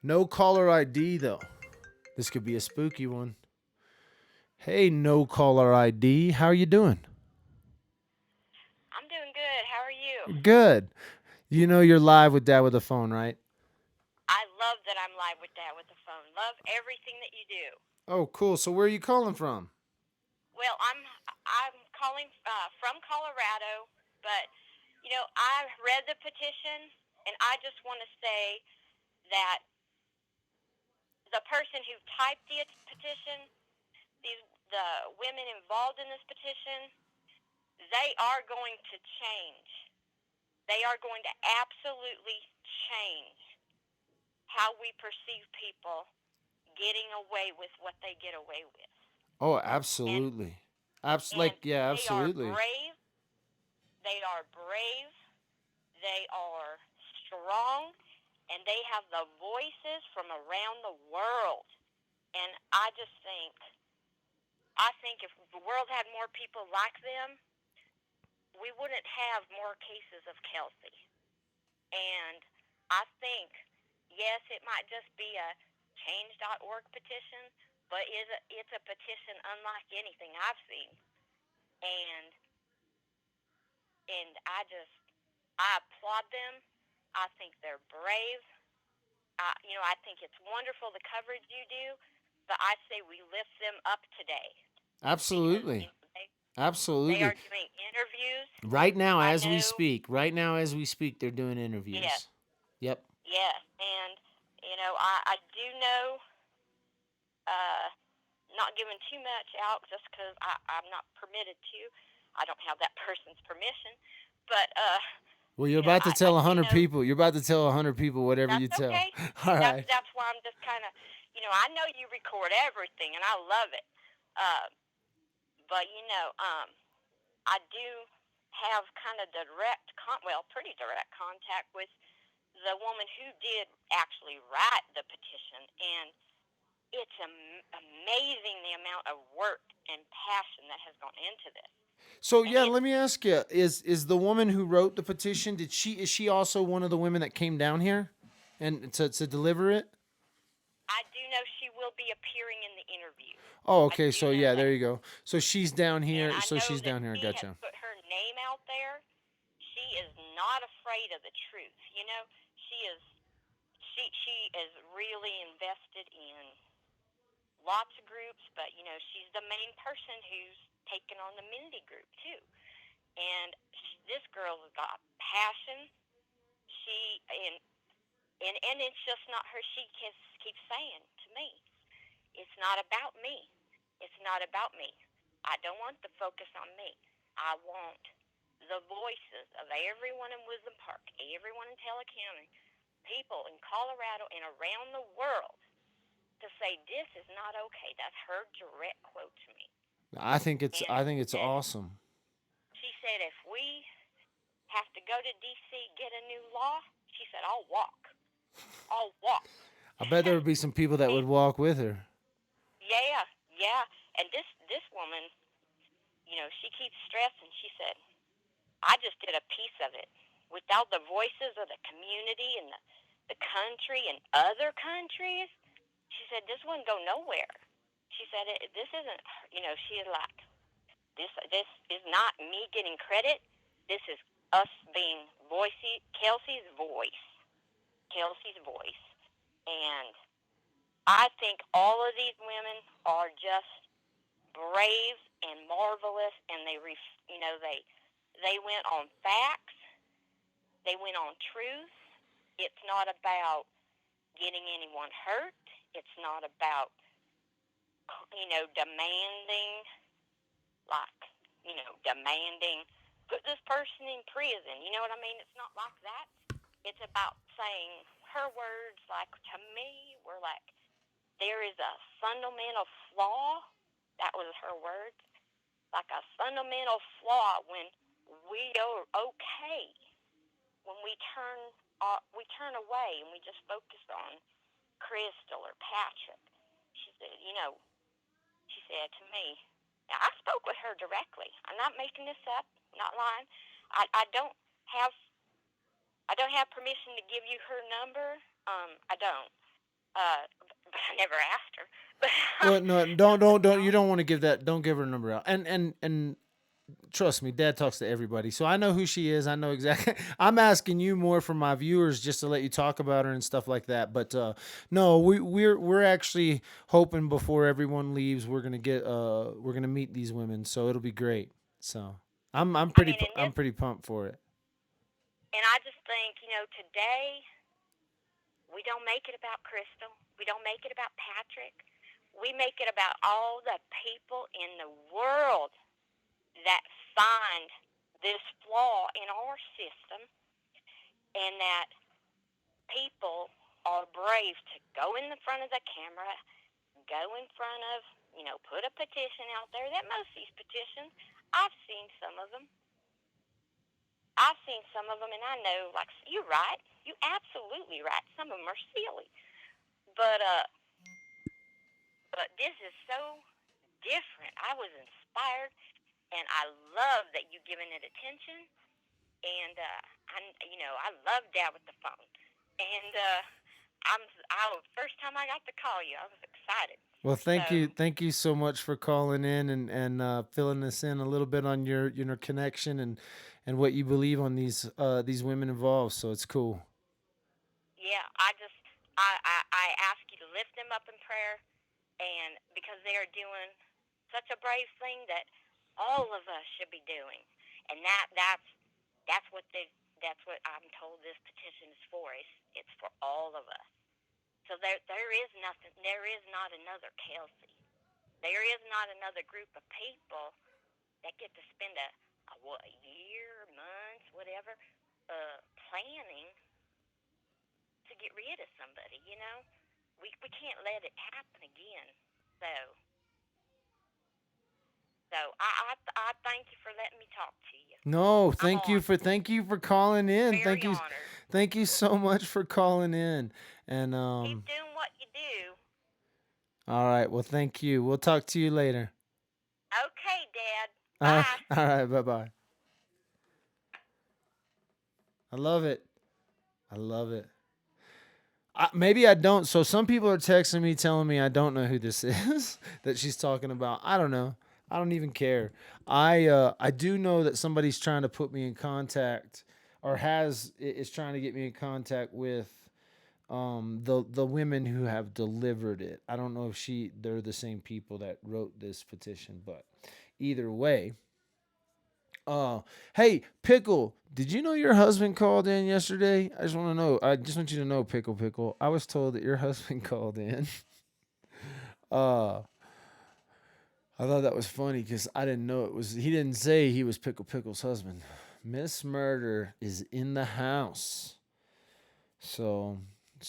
No caller ID though. This could be a spooky one. Hey, no caller ID. How are you doing? I'm doing good. How are you? Good. You're live with Dad with the phone, right? I love that I'm live with Dad with the phone. Love everything that you do. Oh, cool. So where are you calling from? Well, I'm calling from Colorado, but I read the petition, and I just want to say that the person who typed the petition, the women involved in this petition, they are going to change. They are going to absolutely change how we perceive people getting away with what they get away with. Oh, absolutely. Absolutely. They are brave. They are strong, and they have the voices from around the world. And I think if the world had more people like them, we wouldn't have more cases of Kelsey. And I think, yes, it might just be a change.org petition, but it's a petition unlike anything I've seen. And I applaud them. I think they're brave. I think it's wonderful the coverage you do, but I say we lift them up today because Absolutely. they Absolutely. are doing interviews. Right now, I as we know, speak, they're doing yes, interviews. Yep. yes, and I do know, uh, not giving too much out just because I'm not permitted to. I don't have that person's permission, but Well, you're about to I tell do 100 know. people. You're about to tell 100 people whatever That's you tell. okay. All That's right. that's why I'm just kind of, I know you record everything, and I love it. Uh, but I do have kind of pretty direct contact with the woman who did actually write the petition, and it's amazing the amount of work and passion that has gone into this. So And yeah, let me ask you: is the woman who wrote the petition? Is she also one of the women that came down here, and to deliver it? I do know she will be appearing in the interview. Oh, I okay. do So know yeah, there that. you go. So she's down And here. I So know she's that down here. she has Gotcha. put her name out there. She is not afraid of the truth. She is she is really invested in lots of groups, but she's the main person who's taken on the Mindy group too. And this girl's got passion. She and it's just not her. She keeps saying to me, "It's not about me. It's not about me. I don't want the focus on me. I want the voices of everyone in Wisdom Park, everyone in Taylor County, people in Colorado and around the world to say this is not okay." That's her direct quote to me. I And think she it's said, awesome. if we have to go to D.C. get a new law, she said, I'll walk. I'll walk. I bet there would be some people that would And walk with her. yeah, yeah. And this woman, she keeps stressing. She said, I just did a piece of it. Without the voices of the community and the country and other countries, she said, this wouldn't go nowhere. She said, this isn't, she is like, this is not me getting credit. This is us being Kelsey's voice. Kelsey's voice. And I think all of these women are just brave and marvelous, and they went on facts. They went on truth. It's not about getting anyone hurt. It's not about demanding, like demanding put this person in prison. You know what I mean? It's not like that. It's about saying her words, like, to me, were like, there is a fundamental flaw. That was her words. Like a fundamental flaw when we are okay, when we turn away and we just focus on Crystal or Patrick. She said, she said to me, now I spoke with her directly. I'm not making this up, not lying. I don't have permission to give you her number. I don't. But I never asked her. But Well, no, don't. You don't want to give that. Don't give her number out. And trust me, Dad talks to everybody, so I know who she is. I know exactly. I'm asking you more for my viewers, just to let you talk about her and stuff like that. But no, we're actually hoping before everyone leaves, we're gonna meet these women, so it'll be great. So I mean, I'm pretty pumped for it. and I just think, today we don't make it about Crystal. We don't make it about Patrick. We make it about all the people in the world that find this flaw in our system, and that people are brave to go in the front of the camera, go in front of, put a petition out there. That most of these petitions, I've seen some of them. I've seen some of them, and I know, like, you're right. You're absolutely right. Some of them are silly. But this is so different. I was inspired, and I love that you've given it attention. And I love Dad with the phone. And first time I got to call you, I was excited. Well, So thank you so much for calling in and filling us in a little bit on your connection and what you believe on these women involved. So it's cool. yeah, I ask you to lift them up in prayer, and because they are doing such a brave thing that all of us should be doing, and that's what I'm told this petition is for. It's for all of us. So there is nothing. There is not another Kelsey. There is not another group of people that get to spend a year, months, whatever, planning to get rid of somebody. We can't let it happen again. So I thank you for letting me talk to you. No, I'm honored. thank you for calling in. Very honored. Thank you so much for calling in. And Keep doing what you do. all right, well, thank you. We'll talk to you later. Okay, Dad. All Bye. right, bye-bye. I love it. I love it. Maybe I don't. So some people are texting me telling me I don't know who this is that she's talking about. I don't know. I don't even care. I do know that somebody's trying to put me in contact or is trying to get me in contact with the women who have delivered it. I don't know if they're the same people that wrote this petition, but either way. Hey, Pickle, did you know your husband called in yesterday? I just want to know. I just want you to know, Pickle. I was told that your husband called in. uh, I thought that was funny because I didn't know it was. He didn't say he was Pickle's husband. Miss Murder is in the house. So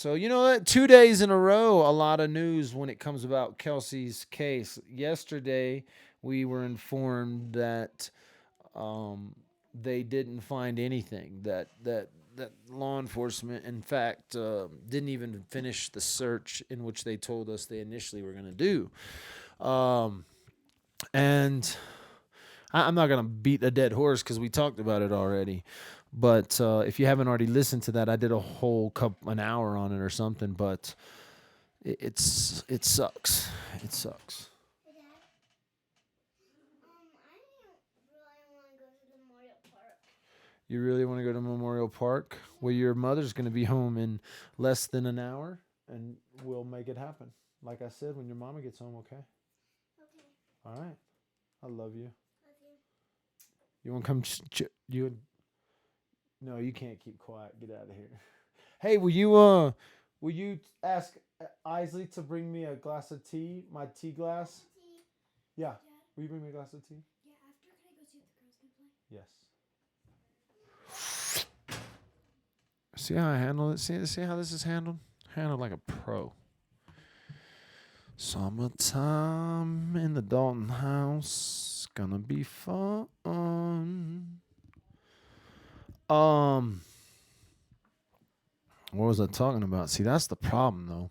you know what? 2 days in a row, a lot of news when it comes about Kelsey's case. Yesterday, we were informed that they didn't find anything. That law enforcement, in fact, didn't even finish the search in which they told us they initially were going to do. And I'm not going to beat a dead horse because we talked about it already. But if you haven't already listened to that, I did a whole an hour on it or something. But it sucks. It sucks. Dad, I really want to go to the Memorial Park. You really want to go to Memorial Park? Well, your mother's going to be home in less than an hour, and we'll make it happen. Like I said, when your mama gets home, okay? Okay. All right. I love you. Love you. You want to come? No, you can't keep quiet. Get out of here. Hey, will you ask Isley to bring me a glass of tea? My tea glass. Tea. Yeah. Dad? Will you bring me a glass of tea? Yeah. After, can I go see if the girls can play? Yes. See how I handle it? See how this is handled? Handled like a pro. Summertime in the Dalton house. Gonna be fun. What was I talking about? See, that's the problem, though.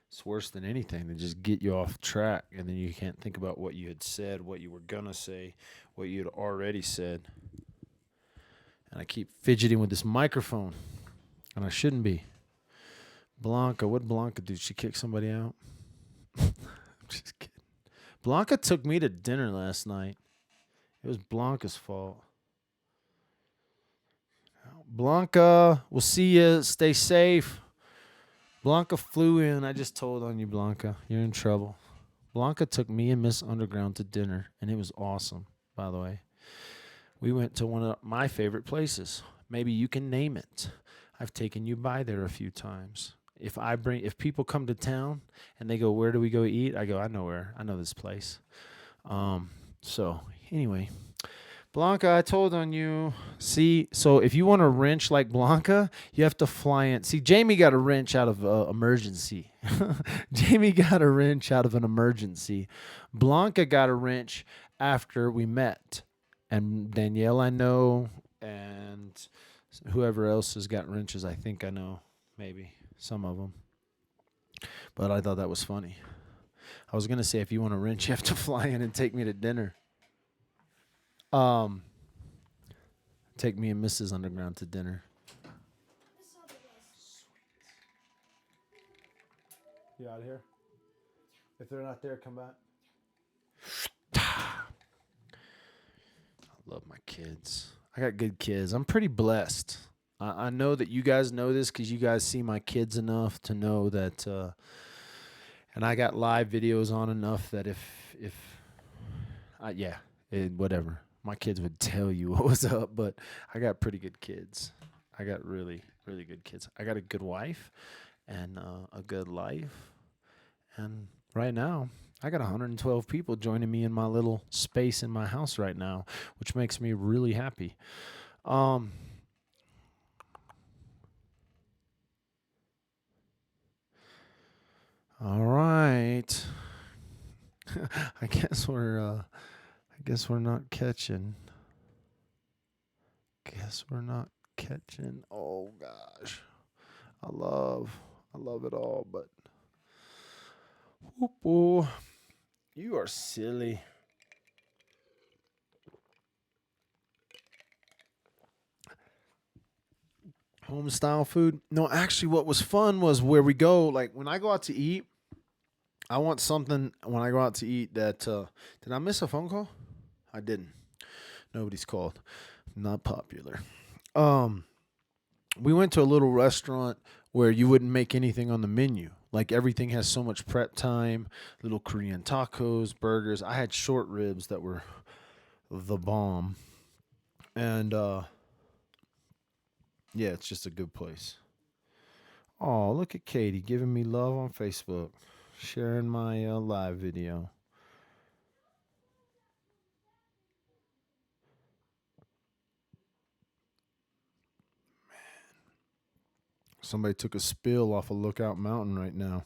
It's worse than anything to just get you off track, and then you can't think about what you had said, what you were gonna say, what you had already said. And I keep fidgeting with this microphone, and I shouldn't be. Blanca, what did Blanca do? Did she kick somebody out? I'm just kidding. Blanca took me to dinner last night. It was Blanca's fault. Blanca, we'll see you. Stay safe. Blanca flew in. I just told on you, Blanca. You're in trouble. Blanca took me and Miss Underground to dinner, and it was awesome, by the way. We went to one of my favorite places. Maybe you can name it. I've taken you by there a few times. If people come to town and they go, where do we go eat? I go, I know where. I know this place. So anyway, Blanca, I told on you. See, so if you want a wrench like Blanca, you have to fly in. See, Jamie got a wrench out of emergency. Jamie got a wrench out of an emergency. Blanca got a wrench after we met. And Danielle, I know, and whoever else has got wrenches, I think I know maybe some of them. But I thought that was funny. I was gonna say if you want a wrench, you have to fly in and take me to dinner. Take me and Mrs. Underground to dinner. This is all the best. You out of here? If they're not there, come back. I love my kids. I got good kids. I'm pretty blessed. I know that you guys know this because you guys see my kids enough to know that. And I got live videos on enough that whatever. My kids would tell you what was up, but I got pretty good kids. I got really, really good kids. I got a good wife and a good life. And right now, I got 112 people joining me in my little space in my house right now, which makes me really happy. All right. I guess we're not catching. Oh gosh. I love it all, but whoop, you are silly. Home style food? No, actually what was fun was where we go, like when I go out to eat, I want something when I go out to eat that did I miss a phone call? I didn't. Nobody's called. Not popular. We went to a little restaurant where you wouldn't make anything on the menu. Like everything has so much prep time, little Korean tacos, burgers. I had short ribs that were the bomb. And yeah, it's just a good place. Oh, look at Katie giving me love on Facebook, sharing my live video. Somebody took a spill off of Lookout Mountain right now.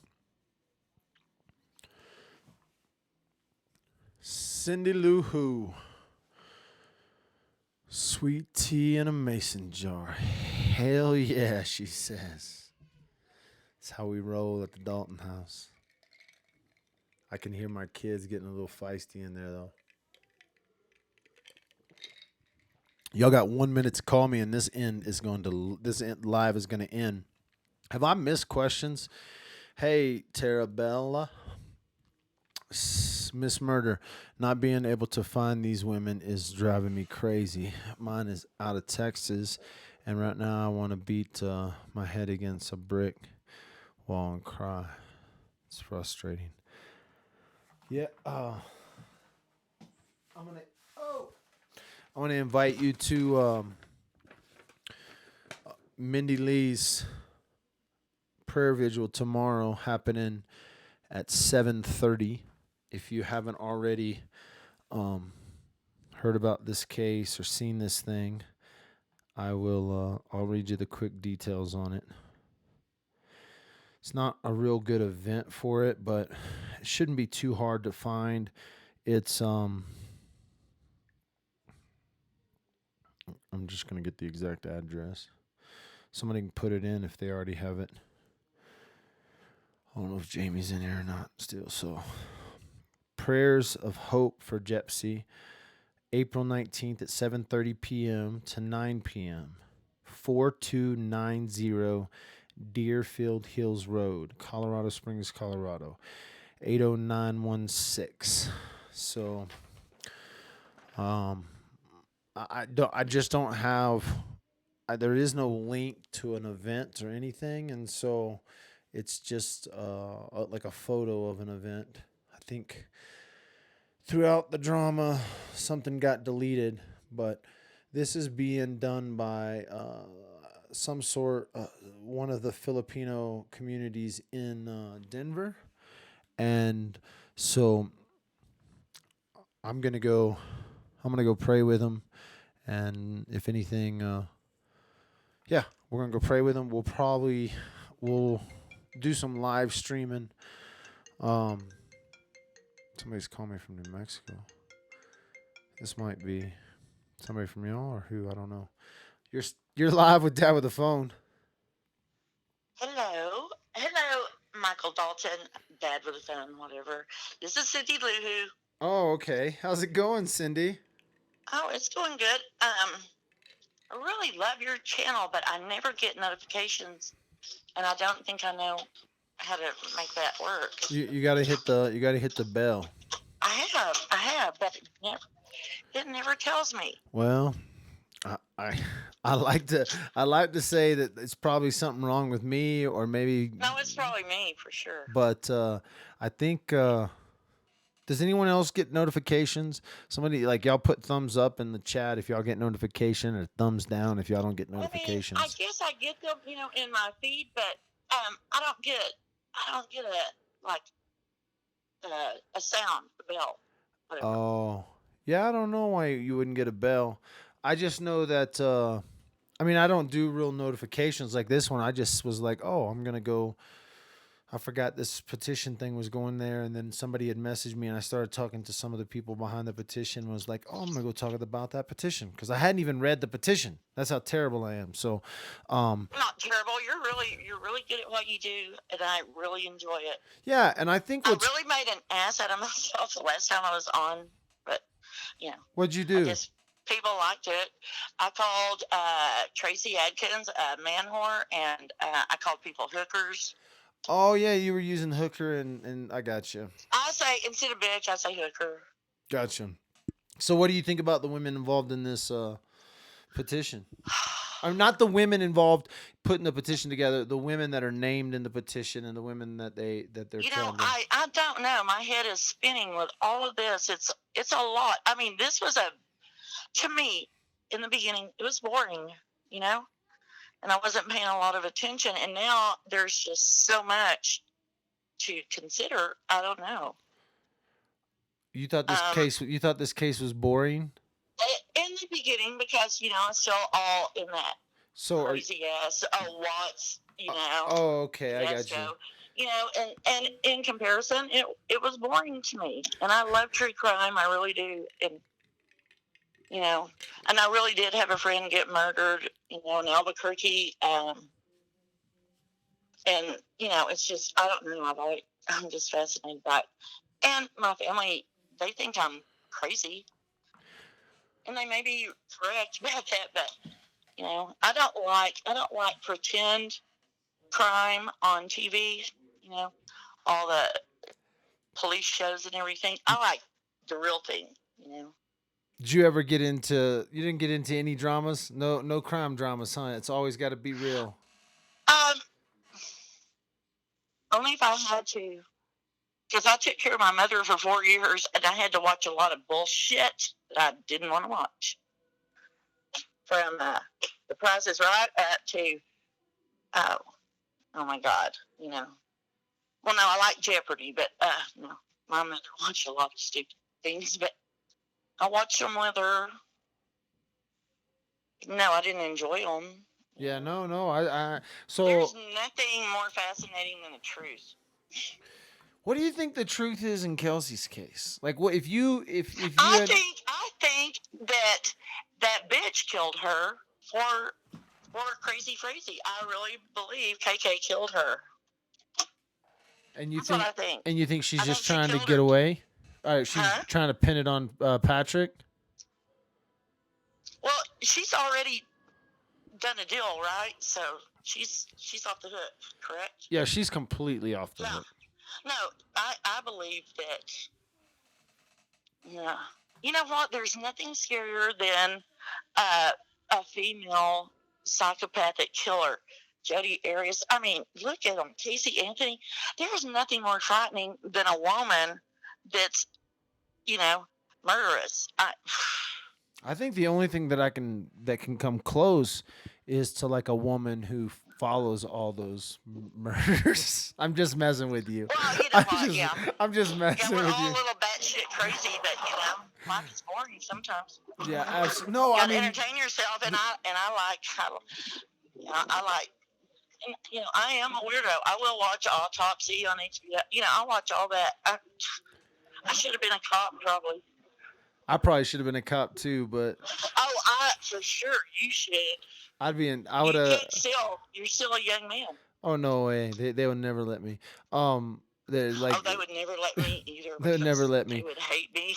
Cindy Lou Who. Sweet tea in a mason jar. Hell yeah, she says. That's how we roll at the Dalton house. I can hear my kids getting a little feisty in there, though. Y'all got 1 minute to call me, and this live is going to end. Have I missed questions? Hey, Terabella. Miss Murder, not being able to find these women is driving me crazy. Mine is out of Texas, and right now I want to beat my head against a brick wall and cry. It's frustrating. Yeah, I'm gonna invite you to Mindy Lee's prayer vigil tomorrow, happening at 7:30. If you haven't already heard about this case or seen this thing, I'll read you the quick details on it. It's not a real good event for it, but it shouldn't be too hard to find. It's I'm just going to get the exact address. Somebody can put it in if they already have it. I don't know if Jamie's in here or not still, so Prayers of Hope for Gypsy, April 19th at 7:30 p.m. to 9 p.m. 4290 Deerfield Hills Road, Colorado Springs, Colorado, 80916. So I just don't have there is no link to an event or anything, and so it's just like a photo of an event. I think throughout the drama, something got deleted, but this is being done by some sort, one of the Filipino communities in Denver. And so I'm going to go pray with them. And if anything, we're going to go pray with them. We'll do some live streaming. Somebody's calling me from New Mexico. This might be Somebody from y'all or who? I don't know. You're live with Dad with the phone. Hello, Michael Dalton, Dad with a phone, whatever. This is Cindy Lou Who. Oh, okay. How's it going, Cindy? Oh, it's going good. I really love your channel, but I never get notifications, and I don't think I know how to make that work. You gotta hit the bell. I have, but it never tells me. Well, I like to say that it's probably something wrong with me or maybe. No, it's probably me for sure. But I think. Does anyone else get notifications? Somebody like y'all put thumbs up in the chat if y'all get notification, or thumbs down if y'all don't get notifications. I guess I get them, in my feed, but I don't get a sound, a bell. Whatever. Oh, yeah. I don't know why you wouldn't get a bell. I just know that. I don't do real notifications like this one. I just was like, oh, I'm gonna go. I forgot this petition thing was going there, and then somebody had messaged me, and I started talking to some of the people behind the petition. And was like, "Oh, I'm gonna go talk about that petition," because I hadn't even read the petition. That's how terrible I am. So, not terrible. You're really good at what you do, and I really enjoy it. Yeah, and I think I really made an ass out of myself the last time I was on, but what'd you do? I guess people liked it. I called Tracy Adkins a man whore, and I called people hookers. Oh, yeah, you were using hooker, and I got you. I say, instead of bitch, I say hooker. Gotcha. So what do you think about the women involved in this petition? I'm not the women involved putting the petition together, the women that are named in the petition and the women that they're trying to... I don't know. My head is spinning with all of this. It's a lot. I mean, this was to me, in the beginning, it was boring, and I wasn't paying a lot of attention. And now there's just so much to consider. I don't know. You thought this case was boring? In the beginning, because it's still all in that crazy ass. Oh, Watts, Oh, okay, I got you. And in comparison, it was boring to me. And I love true crime. I really do. And I really did have a friend get murdered, in Albuquerque. And it's just, I don't know. I'm just fascinated by it. And my family, they think I'm crazy. And they may be correct about that, but, I don't like pretend crime on TV, all the police shows and everything. I like the real thing, Did you ever you didn't get into any dramas? No crime dramas, huh? It's always got to be real. Only if I had to. Because I took care of my mother for 4 years, and I had to watch a lot of bullshit that I didn't want to watch. From The Price is Right up to, oh my God, Well, no, I like Jeopardy, but no, my mother watched a lot of stupid things, but I watched them with her. No, I didn't enjoy them. Yeah, no, so there's nothing more fascinating than the truth. What do you think the truth is in Kelsey's case? Like, what if you I think that bitch killed her for crazy crazy. I really believe KK killed her. And you That's what I think. And you think she's just trying to get away? All right, she's trying to pin it on Patrick. Well, she's already done a deal, right? So she's off the hook, correct? Yeah, she's completely off the hook. No, I believe that. Yeah, you know what? There's nothing scarier than a female psychopathic killer. Jodi Arias. I mean, look at them. Casey Anthony. There's nothing more frightening than a woman that's, murderous. I think the only thing that can come close is to like a woman who follows all those murders. I'm just messing with you. Well, I'm just messing with you. We're all a little batshit crazy, but life is boring sometimes. Yeah, absolutely. No, I mean, entertain yourself, and I like, and, I am a weirdo. I will watch Autopsy on HBO. I watch all that. I should have been a cop, probably. I probably should have been a cop too, but... Oh, for sure. You should. I You would can't still. You're still a young man. Oh no way. They would never let me. They're like They would never let me either they would never because let they me. would hate me.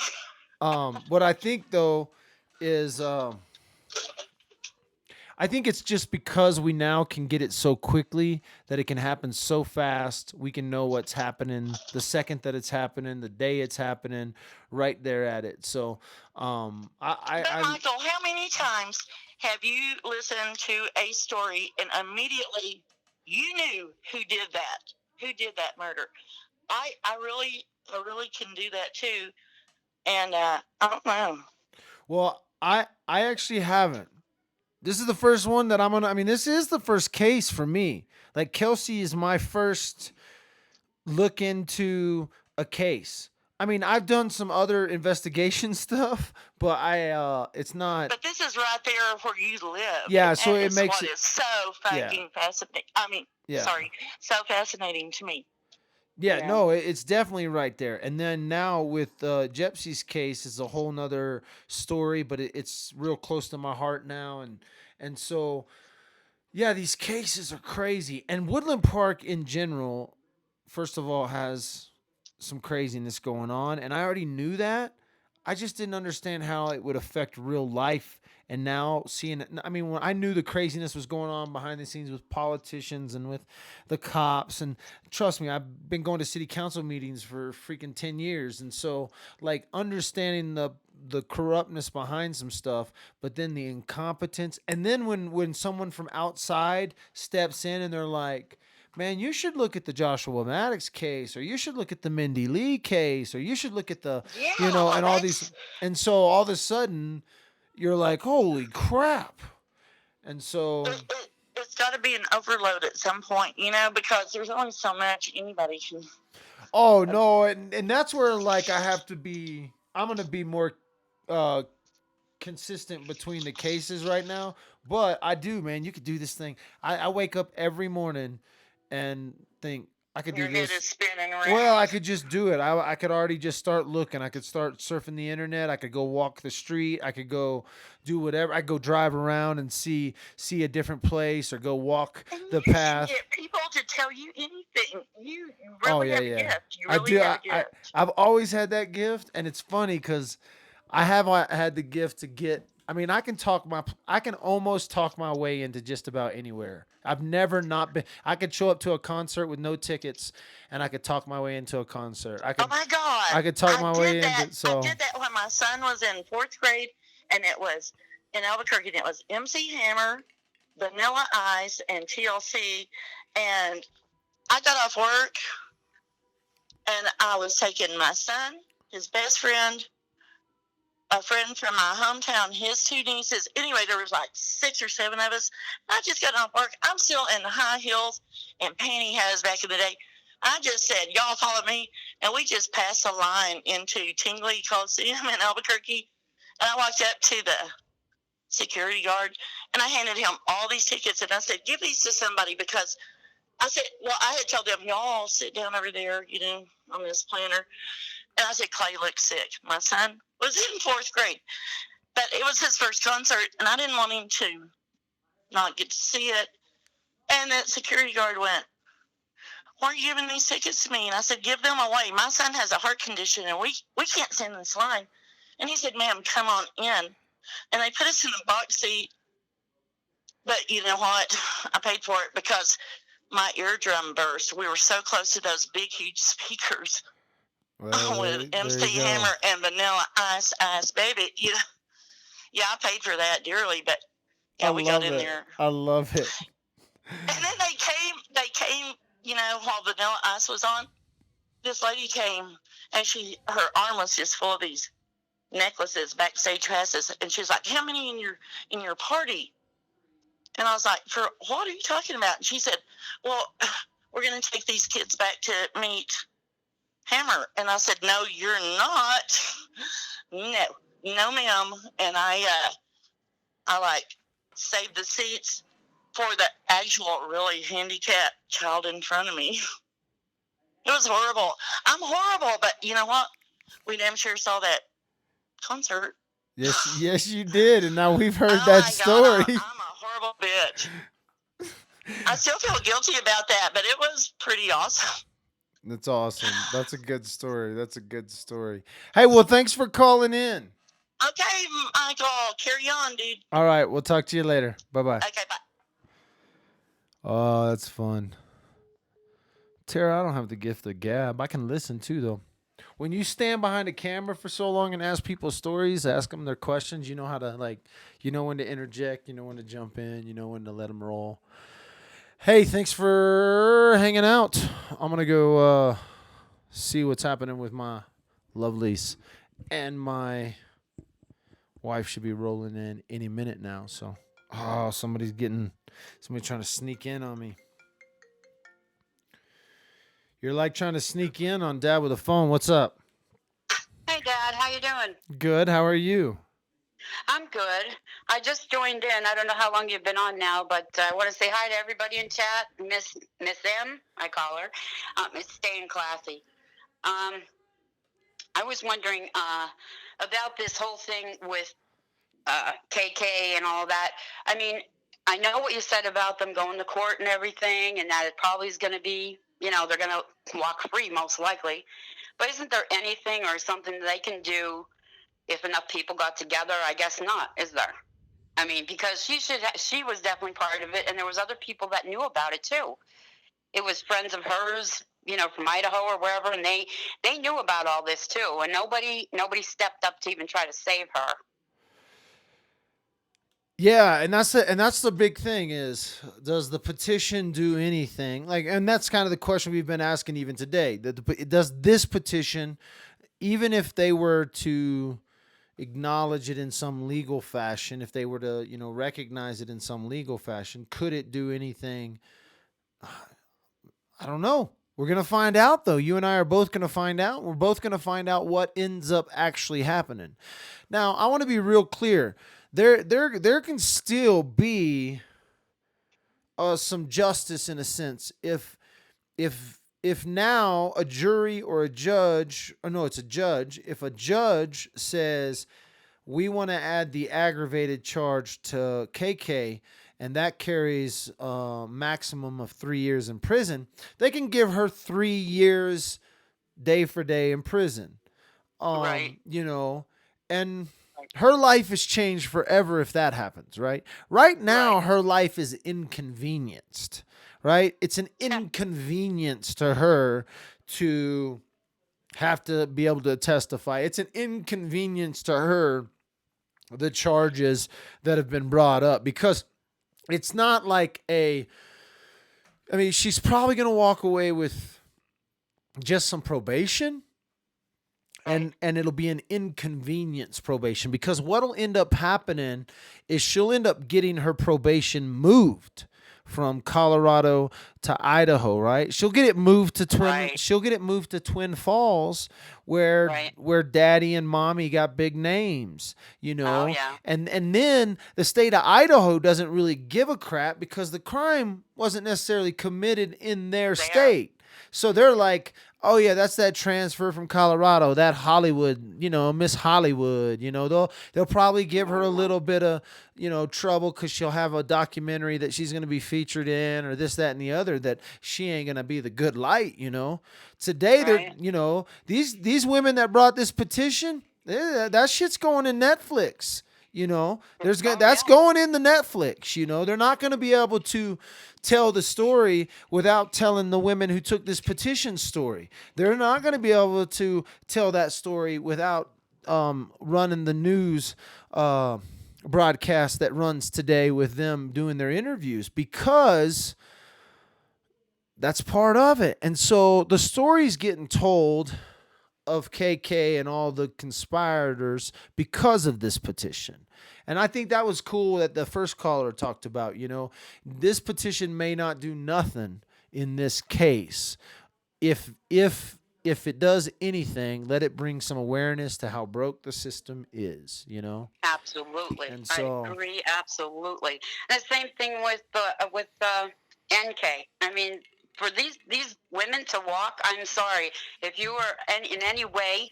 What I think though is I think it's just because we now can get it so quickly that it can happen so fast. We can know what's happening the second that it's happening, the day it's happening, right there at it. So, But Michael, how many times have you listened to a story and immediately you knew who did that murder? I really can do that too. And I don't know. well, I actually haven't. This is the first one that I'm gonna. I mean, this is the first case for me. Like Kelsey is my first look into a case. I mean, I've done some other investigation stuff, but it's not. But this is right there where you live. Yeah, so and it makes what it. is so fucking fascinating. I mean, Yeah. sorry, so fascinating to me. Yeah, You know? no, it's definitely right there. And then now with Jepsy's case, it's a whole nother story, but it's real close to my heart now, and so yeah, these cases are crazy. And Woodland Park in general, first of all, has some craziness going on, and I already knew that. I just didn't understand how it would affect real life. And now seeing it, I mean, when I knew the craziness was going on behind the scenes with politicians and with the cops, and trust me, I've been going to city council meetings for freaking 10 years. And so, like, understanding the corruptness behind some stuff, but then the incompetence. And then when someone from outside steps in and they're like, man, you should look at the Joshua Maddox case, or you should look at the Mindy Lee case, or you should look at the, and all these. And so all of a sudden, you're like, holy crap. And so. It's got to be an overload at some point, because there's only so much anybody can. Oh, no. And that's where, like, I'm going to be more consistent between the cases right now. But I do, man. You could do this thing. I wake up every morning and think I could do Your this. head is spinning around. Well, I could just do it. I could already just start looking. I could start surfing the internet. I could go walk the street. I could go do whatever. I could go drive around and see a different place, or go walk the path. You get people to tell you anything. You really have a gift. You really I do. have a gift. I've always had that gift, and it's funny because I have had the gift to get. I mean, I can almost talk my way into just about anywhere. I've never not been. I could show up to a concert with no tickets, and I could talk my way into a concert. Oh my God! I could talk my way into. So I did that when my son was in 4th grade, and it was in Albuquerque. And it was MC Hammer, Vanilla Ice, and TLC. And I got off work, and I was taking my son, his best friend, a friend from my hometown, his 2 nieces. Anyway, there was like 6 or 7 of us. I just got off work. I'm still in high heels and pantyhose back in the day. I just said, y'all follow me. And we just passed the line into Tingley Coliseum in Albuquerque. And I walked up to the security guard, and I handed him all these tickets. And I said, give these to somebody, because I said, well, I had told them, y'all sit down over there, on this planter. And I said, Clay looks sick. My son was in 4th grade, but it was his first concert, and I didn't want him to not get to see it. And the security guard went, why are you giving these tickets to me? And I said, give them away. My son has a heart condition, and we can't stand this line. And he said, ma'am, come on in. And they put us in a box seat. But you know what? I paid for it because my eardrum burst. We were so close to those big, huge speakers. Well, with MC Hammer and Vanilla Ice, baby. Yeah, I paid for that dearly, but yeah, we got in there. I love it. And then they came, while Vanilla Ice was on. This lady came, and her arm was just full of these necklaces, backstage passes, and she was like, how many in your party? And I was like, for what are you talking about? And she said, well, we're going to take these kids back to meet Hammer. And I said, no, you're not. No, ma'am. And I saved the seats for the actual really handicapped child in front of me. It was horrible. I'm horrible, but you know what? We damn sure saw that concert. Yes, you did, and now we've heard Oh that my God, story. I'm a horrible bitch. I still feel guilty about that, but it was pretty awesome. That's awesome. That's a good story. That's a good story. Hey, well, thanks for calling in. Okay, Michael, carry on, dude. All right, we'll talk to you later. Bye bye. Okay, bye. Oh, that's fun. Tara, I don't have the gift of gab. I can listen too, though. When you stand behind a camera for so long and ask people stories, ask them their questions, you know how to, like, you know when to interject, you know when to jump in, you know when to let them roll. Hey, thanks for hanging out. I'm going to go see what's happening with my lovelies. And my wife should be rolling in any minute now. So, somebody trying to sneak in on me. You're like trying to sneak in on Dad with a phone. What's up? Hey, Dad. How you doing? Good. How are you? I'm good. I just joined in. I don't know how long you've been on now, but I want to say hi to everybody in chat. Miss M, I call her. It's staying classy. I was wondering about this whole thing with KK and all that. I mean, I know what you said about them going to court and everything, and that it probably is going to be, they're going to walk free most likely. But isn't there anything or something they can do if enough people got together? I guess not, is there? I mean, because she was definitely part of it, and there was other people that knew about it too. It was friends of hers, from Idaho or wherever, and they knew about all this too, and nobody stepped up to even try to save her. Yeah, and that's the big thing is, does the petition do anything? Like, and that's kind of the question we've been asking even today. Does this petition, even if they were to acknowledge it in some legal fashion, if they were to, recognize it in some legal fashion, could it do anything? I don't know. We're going to find out, though. You and I are both going to find out. We're both going to find out what ends up actually happening. Now, I want to be real clear. There can still be some justice in a sense if now a jury or a judge, or no, it's a judge. If a judge says we want to add the aggravated charge to KK, and that carries a maximum of 3 years in prison, they can give her 3 years day for day in prison. Right. And her life is changed forever if that happens, right? Right now, Right. her life is inconvenienced, right? It's an inconvenience to her to have to be able to testify. It's an inconvenience to her, the charges that have been brought up, because it's not like she's probably going to walk away with just some probation. And it'll be an inconvenience probation, because what'll end up happening is she'll end up getting her probation moved from Colorado to Idaho, right? She'll get it moved to Twin Falls, where Daddy and Mommy got big names, Oh, yeah. And then the state of Idaho doesn't really give a crap because the crime wasn't necessarily committed in their state. So they're like, oh yeah, that's that transfer from Colorado, that Hollywood, Miss Hollywood, they'll probably give her a little bit of, trouble because she'll have a documentary that she's going to be featured in, or this, that, and the other, that she ain't going to be the good light, Today, they're, these women that brought this petition, that shit's going in Netflix. That's going in the Netflix. They're not going to be able to tell the story without telling the women who took this petition story. They're not going to be able to tell that story without running the news broadcast that runs today with them doing their interviews, because that's part of it. And so the story's getting told of KK and all the conspirators because of this petition. And I think that was cool that the first caller talked about, this petition may not do nothing in this case. If it does anything, let it bring some awareness to how broke the system is, Absolutely. And so, I agree, absolutely. And the same thing with NK. I mean, for these women to walk, I'm sorry, if you were in any way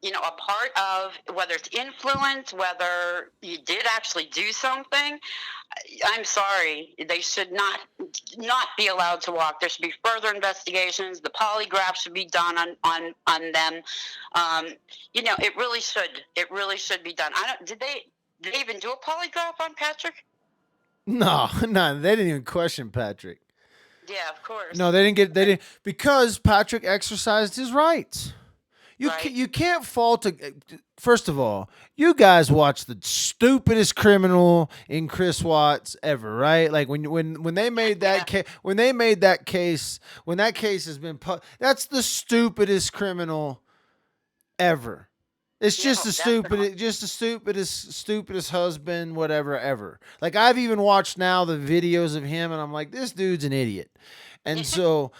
a part of, whether it's influence, whether you did actually do something. I'm sorry, they should not be allowed to walk. There should be further investigations. The polygraph should be done on them. It really should be done. Did they even do a polygraph on Patrick? No, no, they didn't even question Patrick. Yeah, of course. No, they didn't, because Patrick exercised his rights. You can't fault first of all, you guys watch the stupidest criminal in Chris Watts ever, right? Like when they made that when that case has been that's the stupidest criminal ever. It's just the stupidest husband, whatever, ever. Like, I've even watched now the videos of him, and I'm like, this dude's an idiot. And so,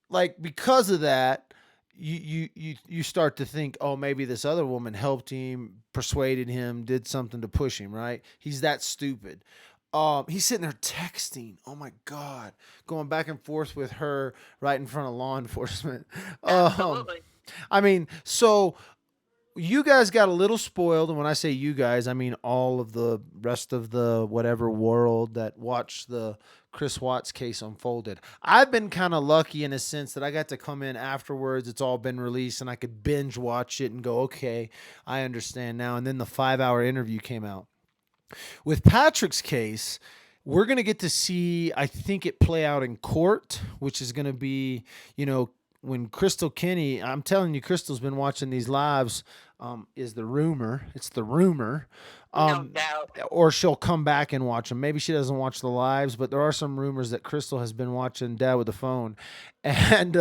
like, because of that, you start to think, oh, maybe this other woman helped him, persuaded him, did something to push him, right? He's that stupid. He's sitting there texting. Oh my God, going back and forth with her right in front of law enforcement. Absolutely. I mean, so you guys got a little spoiled, and when I say you guys, I mean all of the rest of the whatever world that watched the Chris Watts case unfolded. I've been kind of lucky in a sense that I got to come in afterwards. It's all been released, and I could binge watch it and go, okay, I understand now. And then the 5-hour interview came out. With Patrick's case, we're going to get to see, I think, it play out in court, which is going to be, when Crystal Kenny, I'm telling you, Crystal's been watching these lives, is the rumor. It's the rumor. No doubt. Or she'll come back and watch them. Maybe she doesn't watch the lives, but there are some rumors that Crystal has been watching Dad with the phone. And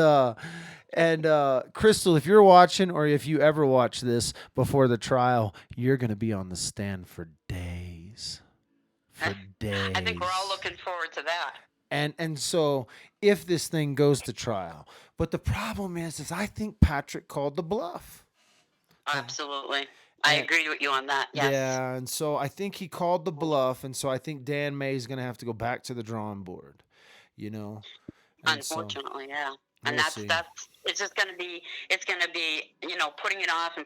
Crystal, if you're watching, or if you ever watch this before the trial, you're going to be on the stand for days. For days. I think we're all looking forward to that. And so if this thing goes to trial, but the problem is I think Patrick called the bluff. Absolutely. I agree with you on that. Yes. Yeah, and so I think he called the bluff, and so I think Dan May is going to have to go back to the drawing board, And unfortunately, yeah. And we'll that's see. it's just going to be putting it off and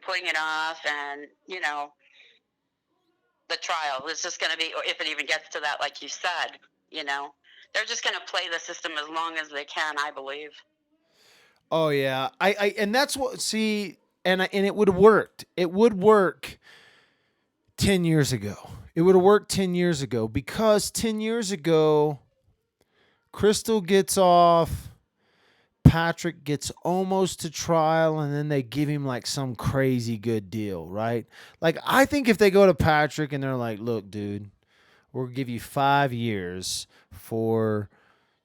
the trial is just going to be, or if it even gets to that, like you said, they're just going to play the system as long as they can, I believe. Oh yeah, I and that's what and it would have worked. It would work 10 years ago. It would have worked 10 years ago, because 10 years ago, Crystal gets off, Patrick gets almost to trial, and then they give him like some crazy good deal, right? Like, I think if they go to Patrick and they're like, look, dude, we'll give you 5 years for,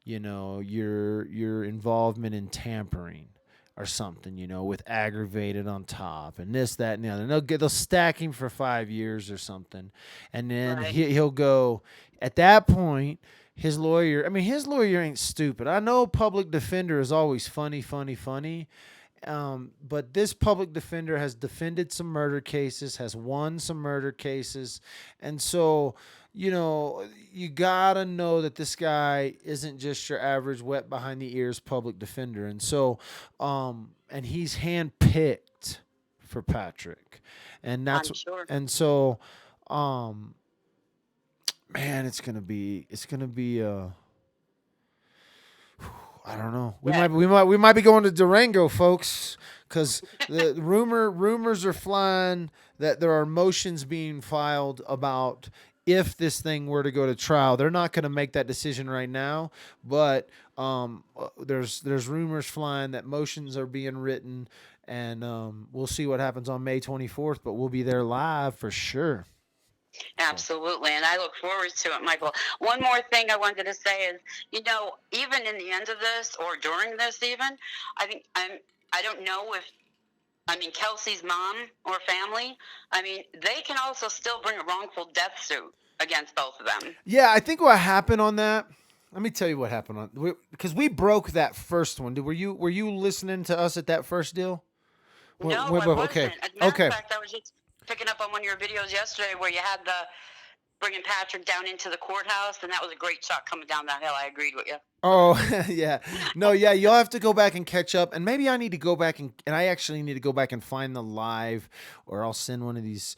your involvement in tampering or something, with aggravated on top and this, that, and the other. And they'll stack him for 5 years or something. And then he'll go, at that point, his lawyer ain't stupid. I know public defender is always funny. But this public defender has defended some murder cases, has won some murder cases. And so, you gotta know that this guy isn't just your average wet behind the ears public defender. And so, and he's handpicked for Patrick. And that's, I'm sure. And so, man, it's gonna be I don't know. We might be going to Durango, folks, because the rumors are flying that there are motions being filed about if this thing were to go to trial. They're not going to make that decision right now, but there's rumors flying that motions are being written, and we'll see what happens on May 24th. But we'll be there live for sure. Absolutely, and I look forward to it, Michael. One more thing I wanted to say is, even in the end of this or during this, even I don't know if, Kelsey's mom or family, they can also still bring a wrongful death suit against both of them. Yeah, I think what happened on that. Let me tell you what happened because we broke that first one. Were you listening to us at that first deal? No, I wasn't. Okay. As a matter of fact, I was just picking up on one of your videos yesterday where you had bringing Patrick down into the courthouse, and that was a great shot coming down that hill. I agreed with you. Oh, yeah. No, yeah, you'll have to go back and catch up. And maybe I need to go back and I actually need to go back and find the live, or I'll send one of these,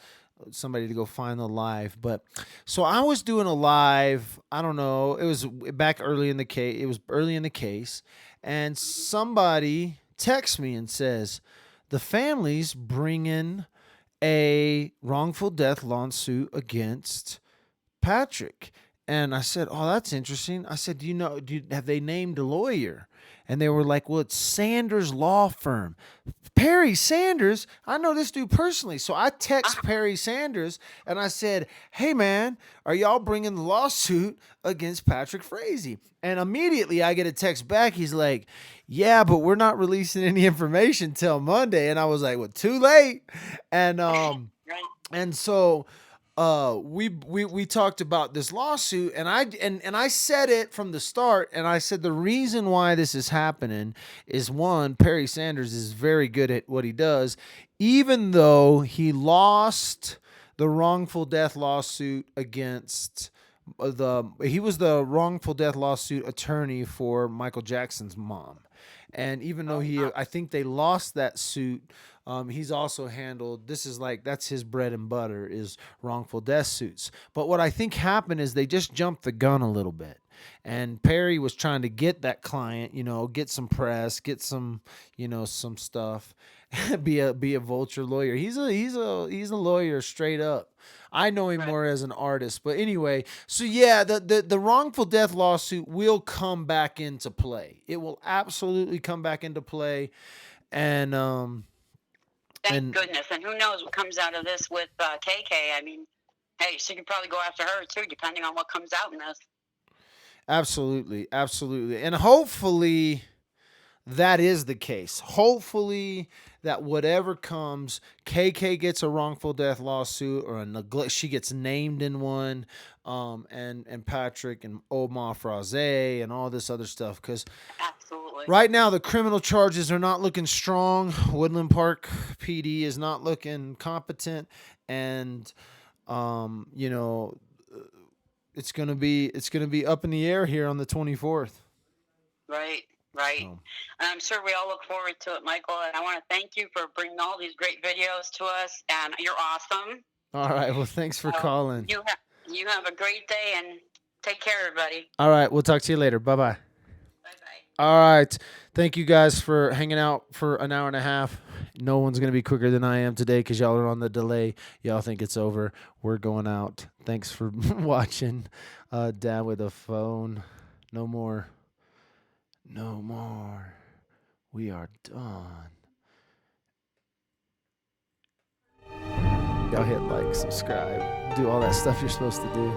somebody to go find the live. But so I was doing a live, I don't know, it was back early in the case. It was early in the case. And somebody texts me and says, the family's bringing a wrongful death lawsuit against Patrick. And I said, oh, that's interesting. I said, have they named a lawyer? And they were like, well, it's Sanders Law Firm. Perry Sanders, I know this dude personally. So I text Perry Sanders and I said, hey, man, are y'all bringing the lawsuit against Patrick Frazee? And immediately I get a text back. He's like, yeah, but we're not releasing any information till Monday. And I was like, well, too late. And and so we talked about this lawsuit, and I said it from the start, and I said the reason why this is happening is, one, Perry Sanders is very good at what he does, even though he lost the wrongful death lawsuit against he was the wrongful death lawsuit attorney for Michael Jackson's mom. And even though I think they lost that suit, he's also handled, that's his bread and butter, is wrongful death suits. But what I think happened is they just jumped the gun a little bit. And Perry was trying to get that client, get some press, get some, some stuff, be a vulture lawyer. He's a lawyer straight up. I know him more as an artist, but anyway, so yeah, the wrongful death lawsuit will come back into play. It will absolutely come back into play, and thank goodness. And who knows what comes out of this with KK? I mean, hey, she could probably go after her too, depending on what comes out in this. Absolutely, and hopefully that is the case. Hopefully that whatever comes, KK gets a wrongful death lawsuit or a neglect. She gets named in one, and Patrick and Omar Fraze and all this other stuff. Because right now the criminal charges are not looking strong. Woodland Park PD is not looking competent, and it's gonna be up in the air here on the 24th. Right. And I'm sure we all look forward to it, Michael. And I want to thank you for bringing all these great videos to us. And you're awesome. All right. Well, thanks for calling. You have a great day, and take care, everybody. All right. We'll talk to you later. Bye-bye. Bye-bye. All right. Thank you guys for hanging out for an hour and a half. No one's going to be quicker than I am today because y'all are on the delay. Y'all think it's over. We're going out. Thanks for watching. Dad with a phone. No more. We are done. Y'all hit like, subscribe, do all that stuff you're supposed to do.